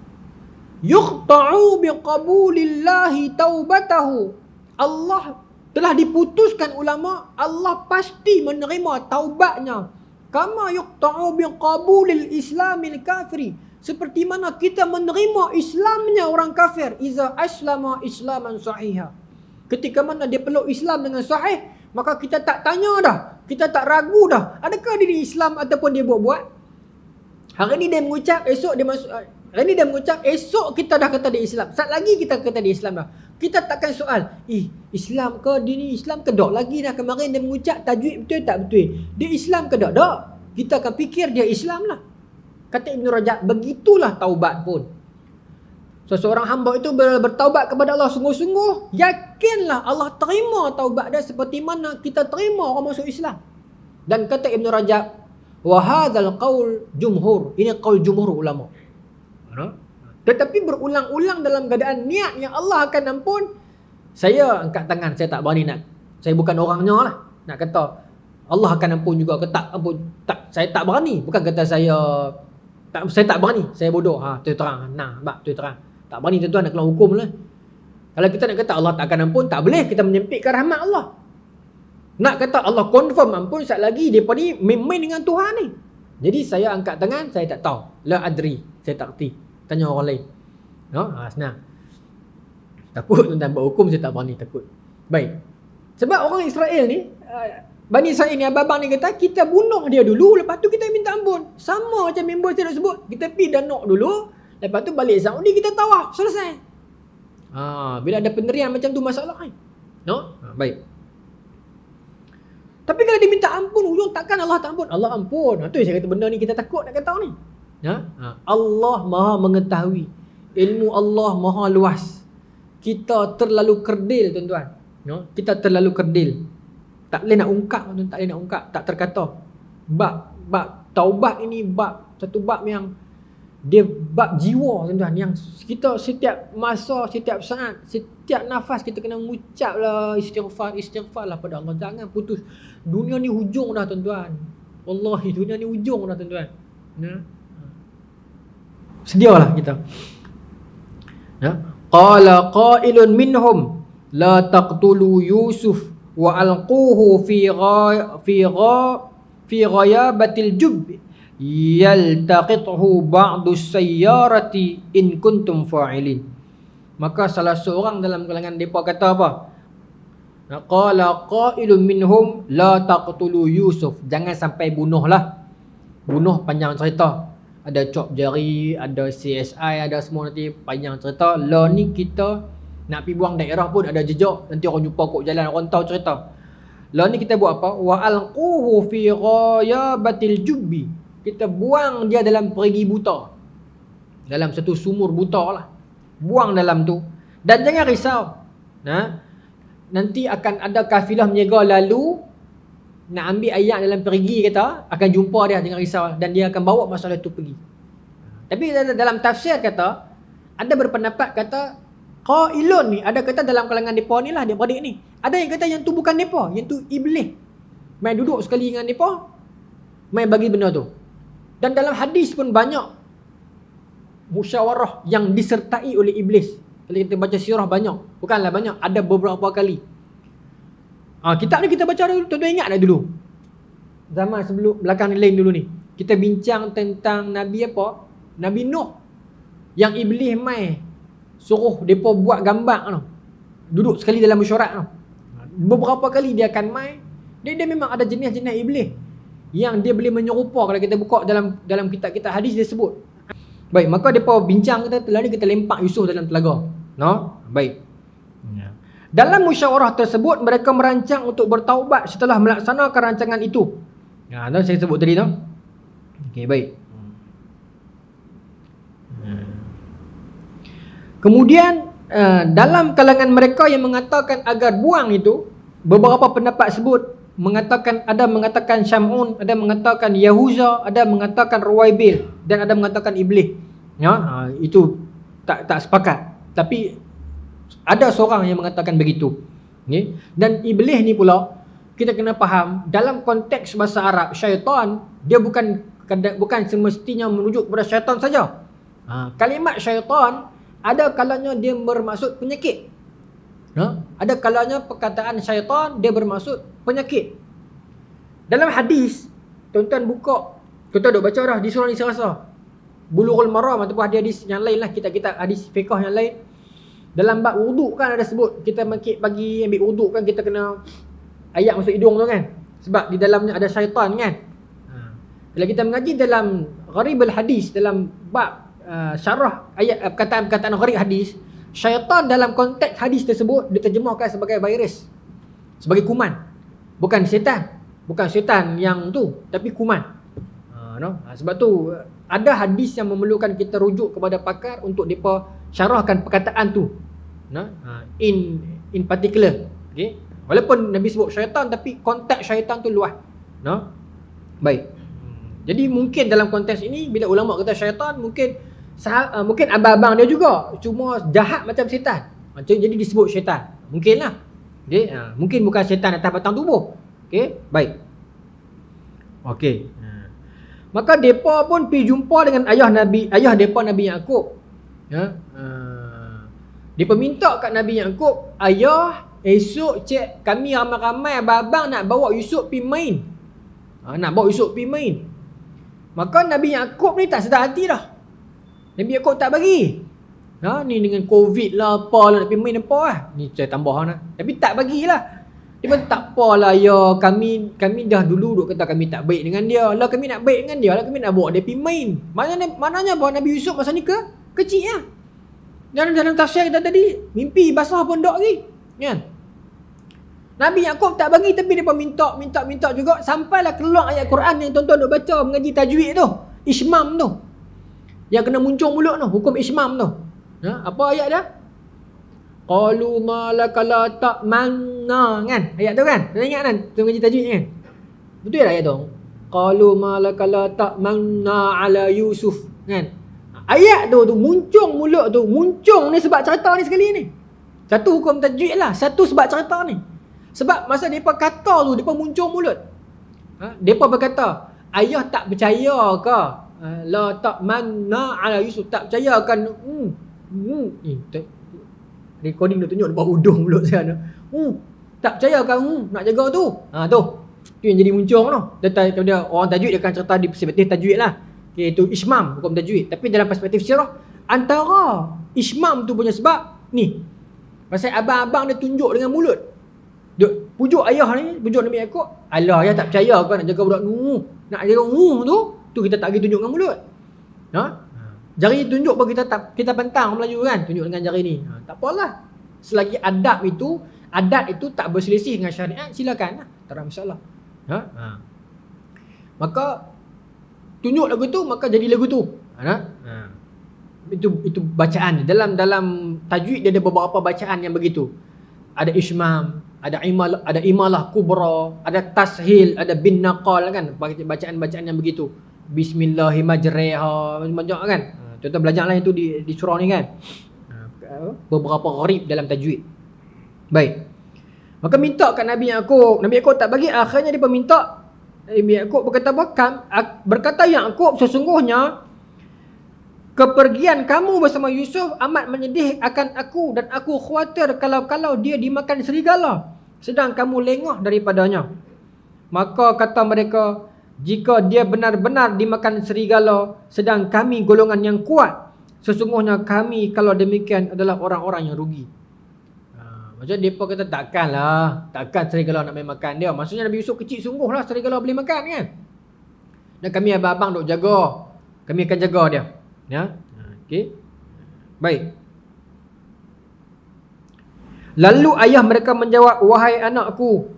yuqta'u biqabulillahi taubatahu, Allah telah diputuskan ulama, Allah pasti menerima taubatnya. Kama yuqta'u biqabulil islamil kafiri, seperti mana kita menerima Islamnya orang kafir, iza aslama islaman sahiha, ketika mana dia peluk Islam dengan sahih, maka kita tak tanya dah, kita tak ragu dah, adakah dia Islam ataupun dia buat-buat. Hari ni dia mengucap, esok dia masuk. Hari ni dia mengucap, esok kita dah kata dia Islam, saat lagi kita kata dia Islam dah. Kita takkan soal, Islam ke dia ni Islam ke tak lagi dah. Kemarin dia mengucap tajwid betul tak betul, dia Islam ke tak? Tak. Kita akan fikir dia Islam lah. Kata Ibn Rajab, begitulah taubat pun. Seseorang hamba itu bertaubat kepada Allah sungguh-sungguh, yakinlah Allah terima taubat dia seperti mana kita terima orang masuk Islam. Dan kata Ibn Rajab, wa hadzal qaul jumhur, ini qaul jumhur ulama. Tetapi berulang-ulang dalam keadaan niat yang Allah akan ampun, saya angkat tangan, saya tak berani nak, saya bukan orangnya lah nak kata Allah akan ampun juga ke tak ampun. Tak, saya tak berani, bukan kata saya tak berani, saya bodoh. Tu terang, tu terang. Tak berani tuan-tuan nak keluar hukum lah. Kalau kita nak kata Allah tak akan ampun, tak boleh kita menyempitkan rahmat Allah. Nak kata Allah confirm ampun, saat lagi depa ni main-main dengan Tuhan ni. Jadi saya angkat tangan, saya tak tahu. La adri, saya tak reti. Tanya orang lain. Senang. Takut tuan-tuan buat hukum, saya tak berani, takut. Baik. Sebab orang Israel ni, Bani Israel ni, abang ni kata, kita bunuh dia dulu, lepas tu kita minta ampun. Sama macam member saya nak sebut, kita pergi Danok dulu, lepas tu balik Saudi, kita tawaf, selesai. Bila ada penderian macam tu masalah kan. Baik. Tapi kalau dia minta ampun, ujung takkan Allah tak ampun. Allah ampun. Tu saya kata benda ni kita takut nak kata ni. Allah maha mengetahui. Ilmu Allah maha luas. Kita terlalu kerdil tuan-tuan. Kita terlalu kerdil. Tak boleh nak ungkap tuan, tak boleh nak ungkap, tak terkata. Bab taubat ini satu bab yang dia bab jiwa tuan-tuan, yang kita setiap masa, setiap saat, setiap nafas kita kena mengucaplah istighfar lah pada Allah. Jangan putus. Dunia ni hujung dah tuan-tuan. Wallahi dunia ni hujung dah tuan-tuan. Sedialah kita. Qala qailun minhum la taqtulu Yusuf wa alquhu fi ghayabatil jubb yaltaqithu ba'du sayyarati in kuntum fa'ilin. Maka salah seorang dalam kalangan mereka kata apa? Qala qailun minhum la taqtulu Yusuf. Jangan sampai bunuhlah. Bunuh panjang cerita. Ada chop jari, ada CSI, ada semua nanti panjang cerita. Lah ni kita nak pergi buang daerah pun ada jejak. Nanti orang jumpa kok jalan, orang tahu cerita. Lah ni kita buat apa? Wa alquhu fi ghayabatil jubbi. Kita buang dia dalam perigi buta. Dalam satu sumur buta lah. Buang dalam tu. Dan jangan risau. Nanti akan ada kafilah menjaga lalu nak ambil ayat dalam perigi kata, akan jumpa dia, jangan risau, dan dia akan bawa masalah tu pergi. Tapi dalam tafsir kata, ada berpendapat kata qailun ni, ada kata dalam kalangan depa ni lah, adik-beradik ni, ada yang kata yang tu bukan depa, yang tu iblis. Mai duduk sekali dengan depa, mai bagi benda tu. Dan dalam hadis pun banyak musyawarah yang disertai oleh iblis. Kalau kita baca sirah banyak, bukanlah banyak, ada beberapa kali. Kitab ni kita baca dulu, tuan-tuan ingat tak dulu? Zaman sebelum, belakang ni lain dulu ni. Kita bincang tentang Nabi apa? Nabi Nuh. Yang iblis mai suruh mereka buat gambar tu. Duduk sekali dalam mesyuarat tu. Beberapa kali dia akan mai. Dia memang ada jenis-jenis iblis yang dia boleh menyerupa. Kalau kita buka dalam kitab-kitab hadis dia sebut. Baik, maka mereka bincang kita, telah ni kita lempak Yusuf dalam telaga. Baik. Dalam musyawarah tersebut, mereka merancang untuk bertaubat setelah melaksanakan rancangan itu. Saya sebut tadi tu. Okey, baik. Kemudian dalam kalangan mereka yang mengatakan agar buang itu, beberapa pendapat sebut ada mengatakan Syamun, ada mengatakan Yahuza, ada mengatakan Ruwaibil, dan ada mengatakan Iblis. Itu tak sepakat. Tapi ada seorang yang mengatakan begitu. Okay? Dan iblis ni pula kita kena faham dalam konteks bahasa Arab, syaitan dia bukan semestinya merujuk kepada syaitan saja. Kalimat syaitan ada kalanya dia bermaksud penyakit. Ada kalanya perkataan syaitan dia bermaksud penyakit. Dalam hadis, tuan-tuan buka, tuan-tuan duk baca dah di surah ni serasa Bulughul Maram ataupun hadis yang lain lah, kitab-kitab hadis fiqh yang lain. Dalam bab wuduk kan ada sebut, kita pagi ambil wuduk kan kita kena ayat masuk hidung tu kan, sebab di dalamnya ada syaitan kan. Bila kita mengaji dalam gharibul hadis, dalam bab syarah ayat perkataan-perkataan gharib hadis, syaitan dalam konteks hadis tersebut diterjemahkan sebagai virus, sebagai kuman. Bukan syaitan yang tu, tapi kuman. Sebab tu ada hadis yang memerlukan kita rujuk kepada pakar untuk mereka syarahkan perkataan tu. In particular. Okay? Walaupun Nabi sebut syaitan, tapi konteks syaitan tu luas. Baik. Jadi mungkin dalam konteks ini, bila ulama kata syaitan, mungkin abang-abang dia juga, cuma jahat macam syaitan. Jadi disebut syaitan. Mungkinlah. Okay? Mungkin bukan syaitan atas batang tubuh. Okay? Baik. Okay. Maka mereka pun pergi jumpa dengan ayah mereka Nabi Yaqub. Mereka minta kat Nabi Yaqub, ayah, esok cik kami ramai-ramai abang-abang nak bawa Yusuf pergi main. Nak bawa Yusuf pergi main. Maka Nabi Yaqub ni tak sedar hati dah. Nabi Yaqub tak bagi. Ni dengan Covid lah, apalah nak pergi main apa lah. Ni saya tambah lah. Tapi tak bagilah. Dia pun tak apalah ya, kami dah dulu duk kata kami tak baik dengan dia. Lah kami nak baik dengan dia, lah kami nak bawa dia pergi main. Maknanya bawa Nabi Yusuf masa ni kecil lah. Dalam tafsir kita tadi, mimpi basah pun dok lagi. Kan? Nabi Yaqub tak bagi, tapi dia pun minta juga, sampailah keluar ayat Quran yang tuan-tuan duk baca mengaji tajwid tu, Ismam tu. Yang kena muncul mulut tu, hukum Ismam tu. Apa ayat dia? Qalu ma laka la ta'manna, kan? Ayat tu kan? Tuan ingat kan? Tuan mengaji tajwid kan? Betul tak ayat tu? Qalu ma laka la ta'manna ala Yusuf, kan? Ayat tu muncung mulut tu, muncung ni sebab cerita ni sekali ni. Satu hukum tajwid lah, satu sebab cerita ni. Sebab masa depa kata tu, depa muncung mulut. Depa berkata, ayah tak percaya ke? La ta'manna ala Yusuf, tak percaya kan? Recording dia tunjuk depan hudung mulut saya tu. Tak percaya kan nak jaga tu. Tu yang jadi muncung tu. Dia orang tajwid dia akan cerita di perspektif tajwid lah. Okay, itu Ismam, hukum tajwid. Tapi dalam perspektif sirah, antara Ismam tu punya sebab ni. Pasal abang-abang dia tunjuk dengan mulut. Duk pujuk ayah ni, pujuk Nabi Yaakob. Alah, ayah tak percaya kau nak jaga budak Nuh. Nak jaga Nuh tu kita tak pergi tunjuk dengan mulut. Ha? Jari tunjuk pun kita pentang Melayu kan, tunjuk dengan jari ni. Tak apalah. Selagi adat itu tak berselisih dengan syariat, silakan lah. Tak ada masalah. Maka tunjuk lagu tu, maka jadi lagu tu. Itu bacaan. Dalam tajwid dia ada beberapa bacaan yang begitu. Ada ismam, ada imalah kubra, ada tashil, ada bin naqal kan, bacaan-bacaan yang begitu. Bismillahirrahmanirrahim macam kan. Contoh belajar lah itu di surah ni kan. Beberapa gharib dalam tajwid. Baik. Maka minta kat Nabi Yaakob. Nabi Yaakob tak bagi, akhirnya dia pun minta. Nabi Yaakob berkata apa? Berkata Yaakob, sesungguhnya kepergian kamu bersama Yusuf amat menyedih akan aku, dan aku khawatir kalau dia dimakan serigala sedang kamu lengah daripadanya. Maka kata mereka, jika dia benar-benar dimakan serigala sedang kami golongan yang kuat, sesungguhnya kami kalau demikian adalah orang-orang yang rugi. Macam mereka kata takkan serigala nak main makan dia. Maksudnya Nabi Yusuf kecil sungguh lah serigala boleh makan kan. Dan kami abang-abang duk jaga, kami akan jaga dia. Ya, okey. Baik. Lalu ayah mereka menjawab, wahai anakku,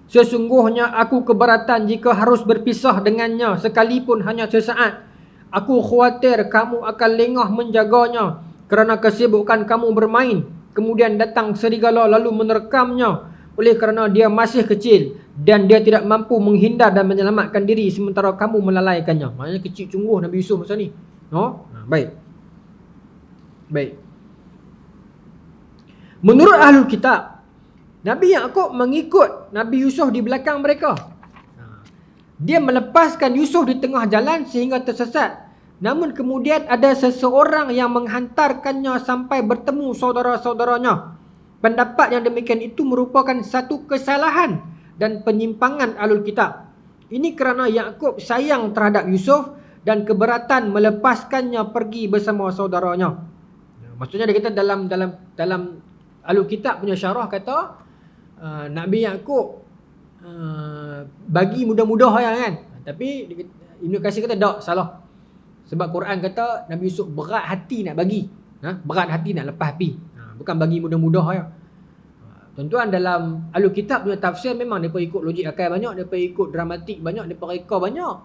sesungguhnya aku keberatan jika harus berpisah dengannya sekalipun hanya sesaat. Aku khawatir kamu akan lengah menjaganya kerana kesibukan kamu bermain. Kemudian datang serigala lalu menerkamnya oleh kerana dia masih kecil dan dia tidak mampu menghindar dan menyelamatkan diri sementara kamu melalaikannya. Maknanya kecil sungguh Nabi Yusuf masa ni. Baik. Menurut ahlul kitab, Nabi Yaakob mengikut Nabi Yusuf di belakang mereka. Dia melepaskan Yusuf di tengah jalan sehingga tersesat. Namun kemudian ada seseorang yang menghantarkannya sampai bertemu saudara-saudaranya. Pendapat yang demikian itu merupakan satu kesalahan dan penyimpangan ahlul kitab. Ini kerana Yaakob sayang terhadap Yusuf dan keberatan melepaskannya pergi bersama saudaranya. Maksudnya dia kata dalam ahlul kitab punya syarah kata Nabi Yaakob bagi mudah-mudah kan. Tapi Ibn Katsir kata tak, salah. Sebab Quran kata Nabi Yusuf berat hati nak bagi. Berat hati nak lepas pi. Bukan bagi mudah-mudah ya. Tuan-tuan, dalam ahlul kitab punya tafsir memang depa ikut logik akal banyak, depa ikut dramatik banyak, depa reka banyak.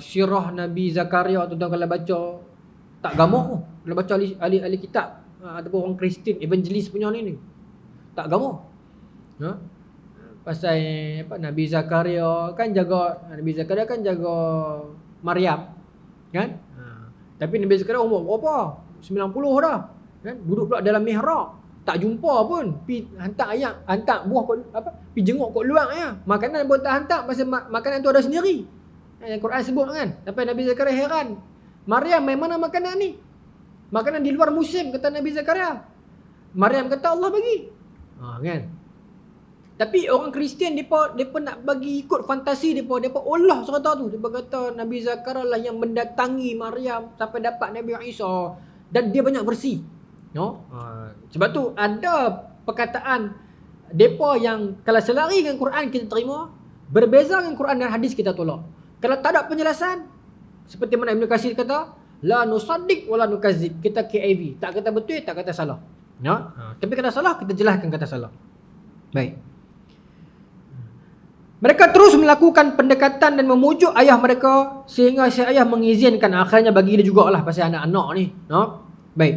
Sirah Nabi Zakaria tuan-tuan kalau baca tak gamoh. Kalau baca ahli kitab ataupun orang Kristian evangelis punya ni tak gamoh. Pasal Nabi Zakaria kan jaga Maryam kan. Tapi Nabi Zakaria umur berapa? 90 dah kan. Duduk pula dalam mihrab, tak jumpa pun. Pi hantar buah pi jenguk kat luar ya. Makanan pun tak hantar pasal makanan tu ada sendiri. Yang Quran sebut kan. Sampai Nabi Zakaria heran, Maryam main mana makanan ni? Makanan di luar musim, kata Nabi Zakaria. Maryam kata Allah bagi. Kan. Tapi orang Kristian depa nak bagi ikut fantasi depa olah serata tu. Depa kata Nabi Zakaria lah yang mendatangi Maryam sampai dapat Nabi Isa dan dia banyak bersih. Sebab tu ada perkataan depa yang kalau selari dengan Quran kita terima, berbeza dengan Quran dan hadis kita tolak. Kalau tak ada penjelasan, seperti mana Ibn Katsir kata, la nusaddiq wala nukazib. Kita KAV, tak kata betul, tak kata salah. Tapi kata salah, kita jelaskan kata salah. Baik. Mereka terus melakukan pendekatan dan memujuk ayah mereka sehingga si ayah mengizinkan. Akhirnya bagi dia jugalah pasal anak-anak ni. Baik.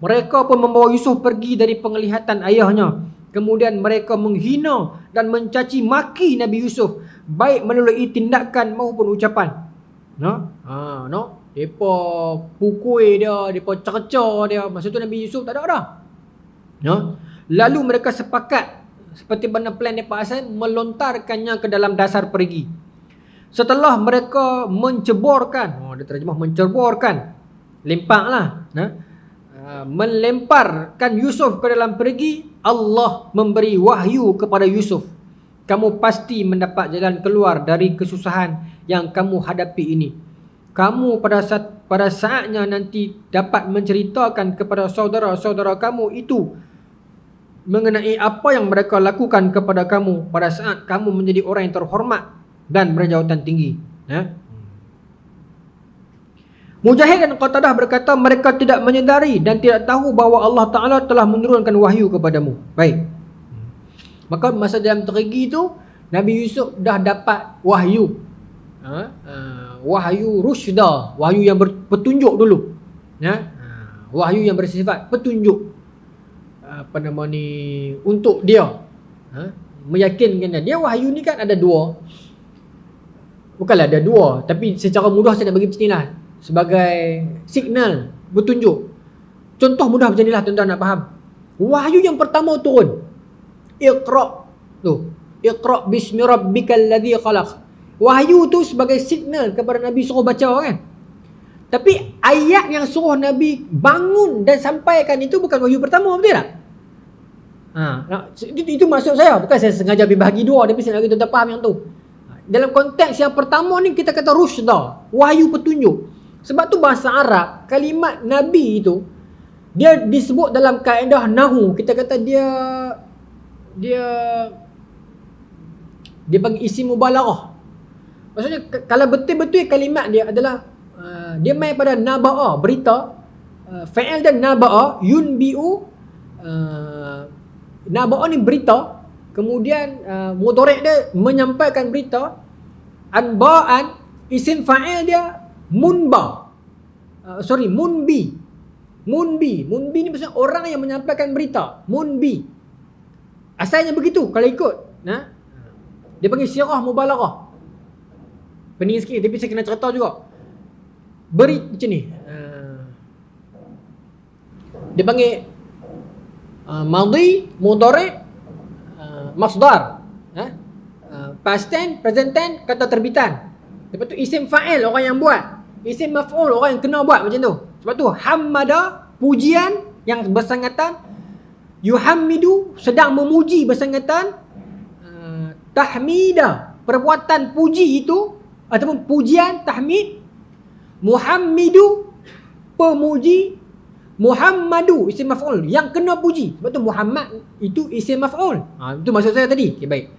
Mereka pun membawa Yusuf pergi dari penglihatan ayahnya. Kemudian mereka menghina dan mencaci maki Nabi Yusuf, baik melalui tindakan maupun ucapan. Depa pukul dia, depa cerca dia. Masa tu Nabi Yusuf tak ada dah. Lalu mereka sepakat seperti mana plan mereka asal, melontarkannya ke dalam dasar perigi. Setelah mereka menceburkan, dia terjemah menceburkan, lempaklah, melemparkan Yusuf ke dalam perigi, Allah memberi wahyu kepada Yusuf, kamu pasti mendapat jalan keluar dari kesusahan yang kamu hadapi ini. Kamu pada saatnya nanti dapat menceritakan kepada saudara-saudara kamu itu mengenai apa yang mereka lakukan kepada kamu pada saat kamu menjadi orang yang terhormat dan berjawatan tinggi. Mujahid dan Qatadah berkata, mereka tidak menyedari dan tidak tahu bahawa Allah Ta'ala telah menurunkan wahyu kepadamu. Baik. Maka masa dalam terigi itu, Nabi Yusuf dah dapat wahyu. Wahyu rusyda, wahyu yang petunjuk dulu. Wahyu yang bersifat petunjuk. Untuk dia. Meyakinkan dia. Wahyu ni kan ada dua. Bukanlah ada dua, tapi secara mudah saya nak bagi macam inilah. Sebagai signal, petunjuk. Contoh mudah macam inilah tuan-tuan nak faham. Wahyu yang pertama turun. Iqra. Iqra bismi rabbikal ladzi khalaq. Wahyu tu sebagai signal kepada Nabi suruh baca kan. Tapi ayat yang suruh Nabi bangun dan sampaikan itu bukan wahyu pertama, betul tak? Itu maksud saya. Bukan saya sengaja bagi dua, tapi saya nak bagi tuan-tuan faham yang tu. Dalam konteks yang pertama ni kita kata rusyda, wahyu petunjuk. Sebab tu bahasa Arab, kalimat Nabi itu dia disebut dalam kaedah nahu, kita kata dia panggil isim mubalaghah. Maksudnya kalau betul-betul kalimat dia adalah dia main pada naba'a, berita, fa'il dan naba'a, yunbi'u, naba'a ni berita, kemudian mudhari' dia menyampaikan berita, anba'an isim fa'il dia munbi. Munbi ni maksudnya orang yang menyampaikan berita. Munbi. Asalnya begitu kalau ikut. Dia panggil sirah mubalaghah. Pening sikit tapi saya kena cerita juga. Macam ni. Dia panggil madhi, mudhari', masdar. Past tense, present tense, kata terbitan. Lepas tu isim fa'il orang yang buat. Isim maf'ul orang yang kena buat macam tu. Sebab tu hamada, pujian yang bersangatan. Yuhammidu, sedang memuji bersangatan. Tahmida, perbuatan puji itu ataupun pujian, tahmid. Muhammidu, pemuji. Muhammadu, isim maf'ul yang kena puji. Sebab tu Muhammad itu isim maf'ul. Itu maksud saya tadi. Okay, baik.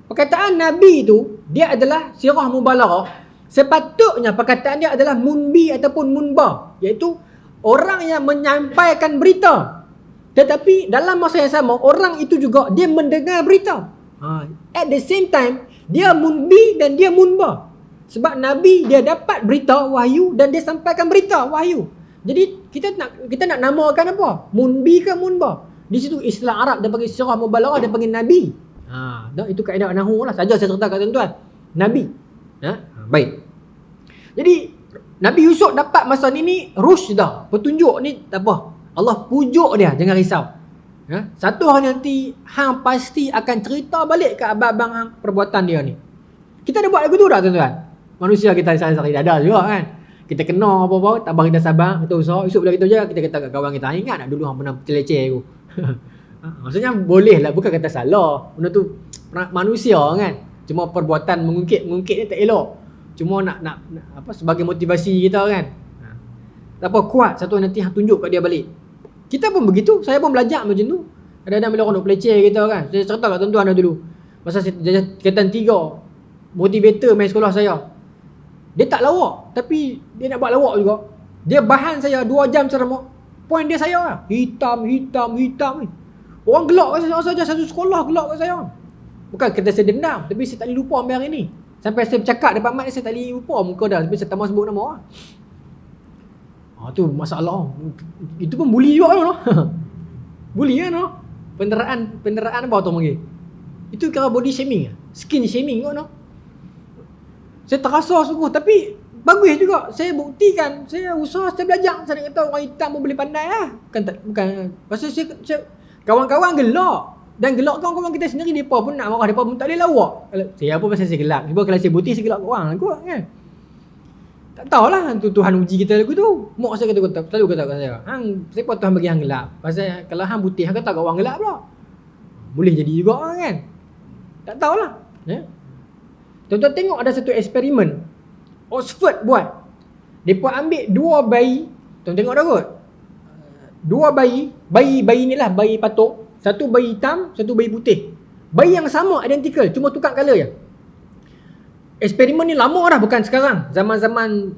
Perkataan Nabi itu dia adalah sirah mubalaghah. Sepatutnya perkataan dia adalah munbi ataupun munba, iaitu orang yang menyampaikan berita. Tetapi dalam masa yang sama orang itu juga dia mendengar berita. At the same time dia munbi dan dia munba. Sebab Nabi dia dapat berita wahyu dan dia sampaikan berita wahyu. Jadi kita nak namakan apa? Munbi ke munba? Di situ istilah Arab dia panggil sirah mubalaghah, dia panggil Nabi. Itu kaedah nahwu lah. Saja saya cerita kat tuan-tuan. Nabi. Baik. Jadi Nabi Yusuf dapat masa ni rusydah, petunjuk ni tak apa. Allah pujuk dia, jangan risau. Satu hari nanti hang pasti akan cerita balik ke abang-abang hang perbuatan dia ni. Kita dah buat lagu tu tak tuan-tuan? Manusia kita sehari-hari ada juga kan. Kita kena apa-apa, tabah kita sabar, kita usaha, esok bila kita je kita kata kat kawan kita, ingat tak dulu hang pernah celeceh aku. Maksudnya boleh lah, bukan kata salah. Benda tu manusia kan. Cuma perbuatan mengungkit ni tak elok. Cuma nak apa sebagai motivasi kita kan. Tak apa, kuat satu nanti hang tunjuk kat dia balik. Kita pun begitu, saya pun belajar macam tu. Kadang-kadang bila orang nak peleceh kita kan. Saya cerita kat tuan-tuan dulu. Masa saya tingkatan 3, motivator main sekolah saya. Dia tak lawak, tapi dia nak buat lawak juga. Dia bahan saya 2 jam ceramah. Poin dia saya lah. Hitam ni. Orang gelak kat saya saja, satu sekolah gelak kat saya. Bukan kata saya dendam, tapi saya tak boleh lupa ambil hari ni. Sampai saya bercakap depan mat saya tak boleh lupa muka dah. Tapi saya tak mahu sebut nama lah. Tu masalah. Itu pun bully juga tu. Bully kan. Penderaan apa tu panggil? Itu kira body shaming, skin shaming kot. Saya terasa sungguh. Tapi bagus juga. Saya buktikan. Saya usaha, saya belajar. Saya nak kata orang hitam pun boleh pandai lah. Bukan. Pasal saya kawan-kawan gelak. Dan gelak kawan-kawan kita sendiri, mereka pun nak marah, mereka pun tak boleh lawak. Saya apa pasal saya gelak? Sebab kalau saya putih, saya gelak kat orang kot kan. Tak tahulah Tuhan uji kita lagu tu. Mak saya selalu kata kat saya, siapa Tuhan bagi hang gelap? Pasal kalau hang putih, hang kata kat orang gelap pula. Boleh jadi juga kan. Tak tahulah. Tuan-tuan tengok ada satu eksperimen Oxford buat. Mereka ambil 2 bayi. Tuan tengok dah kot. 2 bayi ni lah bayi patuk. Satu bayi hitam, satu bayi putih. Bayi yang sama, identical, cuma tukar colour je. Eksperimen ni lama dah, bukan sekarang. Zaman-zaman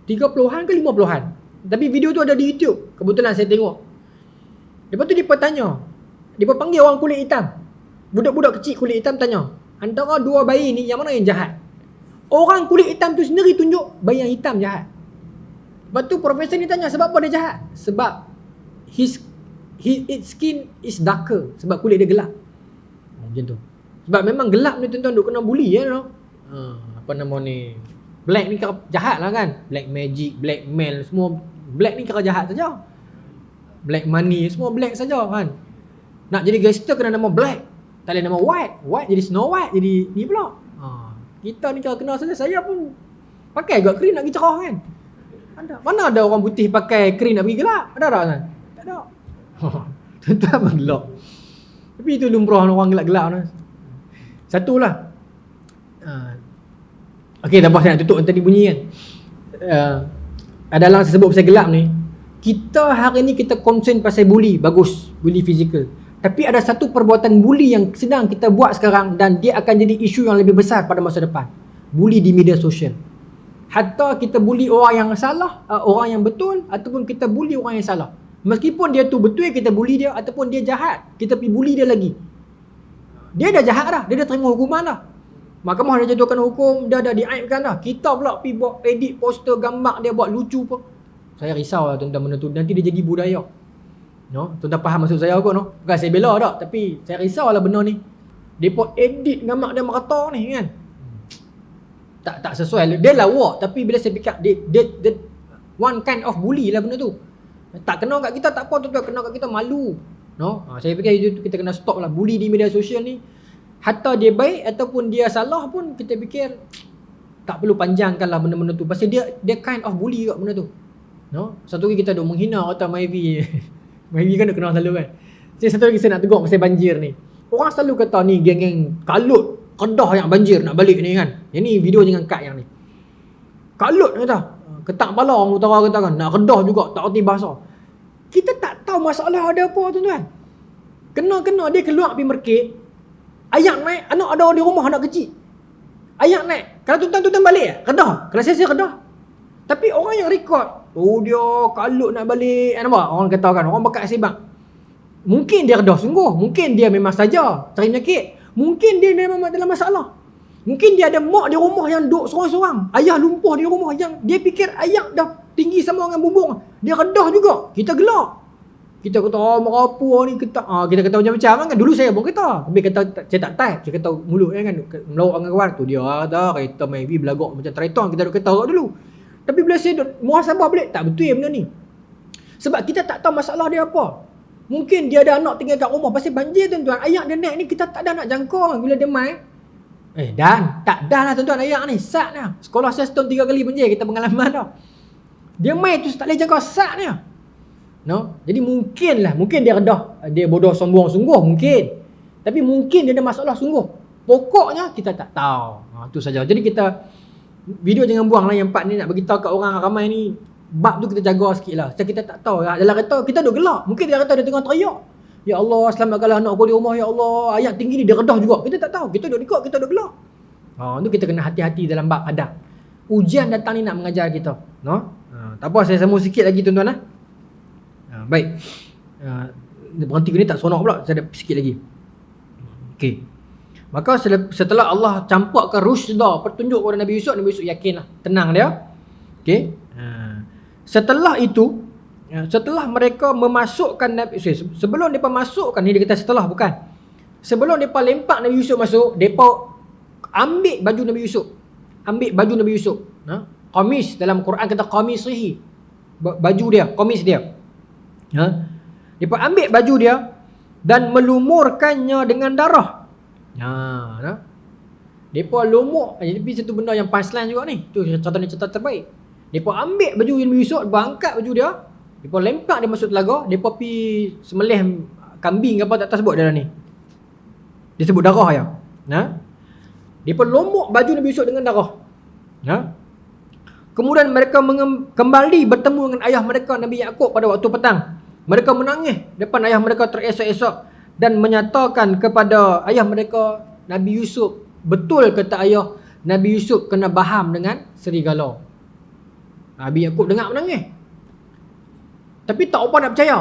30-an ke 50-an. Tapi video tu ada di YouTube. Kebetulan saya tengok. Lepas tu dia tanya. Dia panggil orang kulit hitam. Budak-budak kecil kulit hitam tanya, antara dua bayi ni yang mana yang jahat? Orang kulit hitam tu sendiri tunjuk bayi yang hitam jahat. Lepas tu profesor ni tanya, sebab apa dia jahat? Sebab his skin is darker. Sebab kulit dia gelap. Macam tu. Sebab memang gelap ni tuan-tuan duk kena bully ya, no? Apa nama ni? Black ni kira jahat lah kan? Black magic, black mail, semua black ni kira jahat saja. Black money, semua black saja kan? Nak jadi gangster kena nama black. Tak boleh nama white. White jadi Snow White, jadi ni pula. Kita ni kira kenal saja. Saya pun pakai juga krim nak pergi cerah kan? Mana ada orang putih pakai krim nak pergi gelap? Ada tak kan? Tak ada. Tuan-tuan mengelak. Tapi itu lumrah orang gelap-gelap ni. Satulah. Okey, dah saya nak tutup tadi bunyi kan. Adalah sebut pasal gelap ni. Kita hari ni kita concern pasal bully, bagus, bully fizikal. Tapi ada satu perbuatan bully yang sedang kita buat sekarang dan dia akan jadi isu yang lebih besar pada masa depan. Bully di media sosial. Hatta kita bully orang yang salah, orang yang betul, ataupun kita bully orang yang salah. Meskipun dia tu betul kita bully dia, ataupun dia jahat, kita pergi bully dia lagi. Dia dah jahat dah, dia dah terima hukuman dah. Mahkamah dah jatuhkan hukum, dah diaibkan dah. Kita pula pergi buat edit poster gambar dia buat lucu pun. Saya risau lah tuan-tuan benda tu. Nanti dia jadi budaya. No, tuan-tuan faham maksud saya kot no? Bukan saya bela tak, tapi saya risau lah benda ni. Depa edit gambar dia merata ni kan. Tak sesuai. Dia lawak, tapi bila saya fikir dia one kind of bully lah benda tu. Tak kena kat kita tak apa tuan-tuan, kena kat kita malu. No, saya fikir kita kena stop lah bully di media sosial ni. Hatta dia baik ataupun dia salah pun kita fikir tak perlu panjangkan lah benda-benda tu. Pasal dia kind of bully kat benda tu. No, satu lagi kita duk menghina kata Myvi. Myvi kan dah kenal selalu kan. Jadi satu lagi saya nak tegur pasal banjir ni. Orang selalu kata ni geng-geng kalut Kedah yang banjir nak balik ni kan. Yang ni video jangan cut yang ni. Kalut kata. Ketak kepala orang utara kata kan. Nak Kedah juga tak erti bahasa. Kita tak tahu masalah ada apa tuan-tuan. Kena dia keluar pergi merkit. Ayak naik, anak ada di rumah anak kecil. Ayak naik. Kalau tuan-tuan balik Kedah. Kalau saya Kedah. Tapi orang yang record, dia kalut nak balik. Nampak? Orang kata kan, orang bakat sebab. Mungkin dia Kedah sungguh. Mungkin dia memang saja cari penyakit. Mungkin dia memang dalam masalah. Mungkin dia ada mak di rumah yang duduk sorang-sorang. Ayah lumpuh di rumah yang dia fikir ayah dah tinggi sama dengan bumbung. Dia Kedah juga. Kita gelak. Kita kata, merapu ni kita. Kita kata macam-macam kan. Dulu saya pun kata. Tapi kata, saya tak type. Saya kata mulut kan. Melawak dengan kawan. Tu dia kata, kereta maybe belagak macam traiton. Kita kata dulu. Tapi bila saya muhasabah balik, tak betul benda ni. Sebab kita tak tahu masalah dia apa. Mungkin dia ada anak tinggal kat rumah. Pasal banjir tuan-tuan. Ayak dia naik ni kita tak ada nak jangkau bila dia main. Dan tak dah lah tuan-tuan ayak ni. Sat lah. Sekolah saya setahun 3 kali banjir. Kita pengalaman dah. Dia main tu tak boleh jangkau sat ni. No? Jadi mungkin dia Kedah. Dia bodoh sombong sungguh. Mungkin. Tapi mungkin dia ada masalah sungguh. Pokoknya kita tak tahu. Tu saja. Jadi kita video jangan buang lah yang part ni nak beritahu kat orang ramai ni. Bab tu kita jaga sikit lah. Sebab kita tak tahu. Dalam kereta kita duk gelak. Mungkin dalam kereta dia tengah teriak. Ya Allah selamatkanlah anak aku di rumah. Ya Allah ayat tinggi ni dia Kedah juga. Kita tak tahu. Kita duk record, kita duk gelak. Tu kita kena hati-hati dalam bab adab. Ujian datang ni nak mengajar kita. No? Tak apa saya sambung sikit lagi tuan-tuan lah. Baik. Berhenti ni tak seronok pula. Saya ada sikit lagi. Okey. Maka setelah Allah campakkan rusda, petunjuk kepada Nabi Yusuf yakinlah, tenang dia. Okey. Setelah itu, setelah mereka memasukkan Nabi Yusuf, sebelum mereka masukkan ni dia kata setelah bukan. Sebelum mereka lempak Nabi Yusuf masuk, mereka ambil baju Nabi Yusuf. Qamis dalam Quran kata qamisihi. Baju dia, qamis dia. Mereka ambil baju dia dan melumurkannya dengan darah. Mereka lumur. Tapi satu benda yang punchline juga ni. Tu catatan terbaik. Mereka ambil baju Nabi Yusuf, angkat baju dia. Mereka lempak dia masuk telaga. Mereka pergi semelih kambing apa tak sebut dalam ni. Dia sebut darah ya. Mereka lumur baju Nabi Yusuf dengan darah. Kemudian mereka kembali bertemu dengan ayah mereka Nabi Yaqub pada waktu petang. Mereka menangis depan ayah mereka teresak-esak dan menyatakan kepada ayah mereka Nabi Yusuf, betul kata ayah, Nabi Yusuf kena baham dengan serigala. Nabi Yaakob dengar menangis, tapi tak apa nak percaya.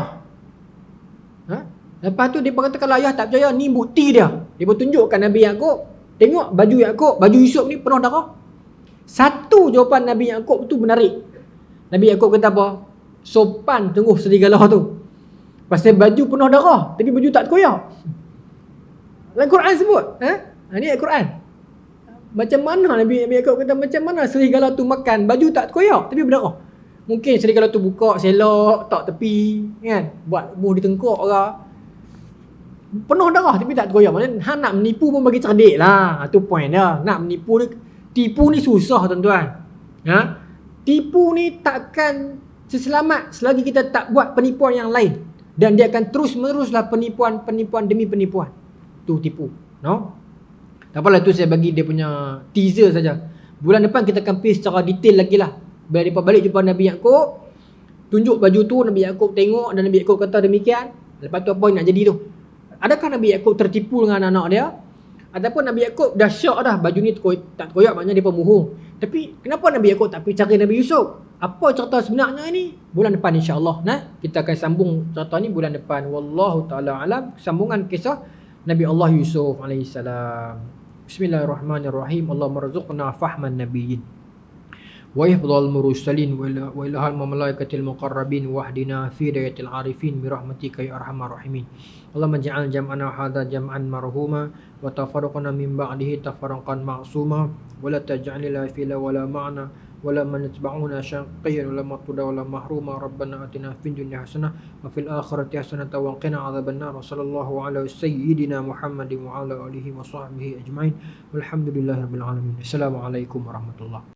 Lepas tu dia kata kalau ayah tak percaya, ni bukti dia. Dia tunjukkan Nabi Yaakob, tengok baju Yaakob, baju Yusuf ni penuh darah. Satu jawapan Nabi Yaakob tu menarik. Nabi Yaakob kata apa? Sopan tunggu serigala tu, pasal baju penuh darah tapi baju tak terkoyak. Dalam Quran sebut, ni ayat Quran. Macam mana Nabi Yaakob kata, macam mana serigala tu makan baju tak terkoyak tapi berdarah? Mungkin serigala tu buka selok tak tepi kan, buat buh di tengkok orang, penuh darah tapi tak terkoyak. Maksudnya hang nak menipu pun bagi cerdik lah. Tu point dia. Nak menipu ni, tipu ni susah tuan-tuan. Tipu ni takkan seselamat selagi kita tak buat penipuan yang lain, dan dia akan terus meneruslah penipuan demi penipuan. Tu tipu. No? Tak apalah, tu saya bagi dia punya teaser saja. Bulan depan kita akan pergi secara detail lagi lah. Bila dia balik jumpa Nabi Yaakob, tunjuk baju tu, Nabi Yaakob tengok dan Nabi Yaakob kata demikian. Lepas tu apa yang nak jadi tu? Adakah Nabi Yaakob tertipu dengan anak-anak dia? Ataupun Nabi Yaakob dah syak dah, baju ni tak terkoyak, maknanya dia pembohong. Tapi kenapa Nabi Yaakob tak pergi cari Nabi Yusuf? Apa cerita sebenarnya ni? Bulan depan insya-Allah kita akan sambung cerita ni bulan depan. Wallahu taala alam, sambungan kisah Nabi Allah Yusuf alaihi salam. Bismillahirrahmanirrahim. Allahumma rzuqna fahman nabiyyin wa hifdzal mursalin wa ilhal malaikatil muqarrabin wahdina fi dayatil arifin bi rahmatika ya arhamar rahimin. Allahumma ij'al jam'ana hadza jam'an marhuma wa tafarraqna min ba'dihi tafarraqan ma'suma wa la taj'al lana fila wala ma'na wala man yatba'una syaqiyyan wala maqtuda wala mahruma. Rabbana atina fid dunya hasanah wa fil akhirati hasanah wa qina adzabannar. Sallallahu ala sayyidina Muhammadin wa ala alihi wa sahbihi ajma'in. Walhamdulillahirabbil alamin. Assalamualaikum warahmatullahi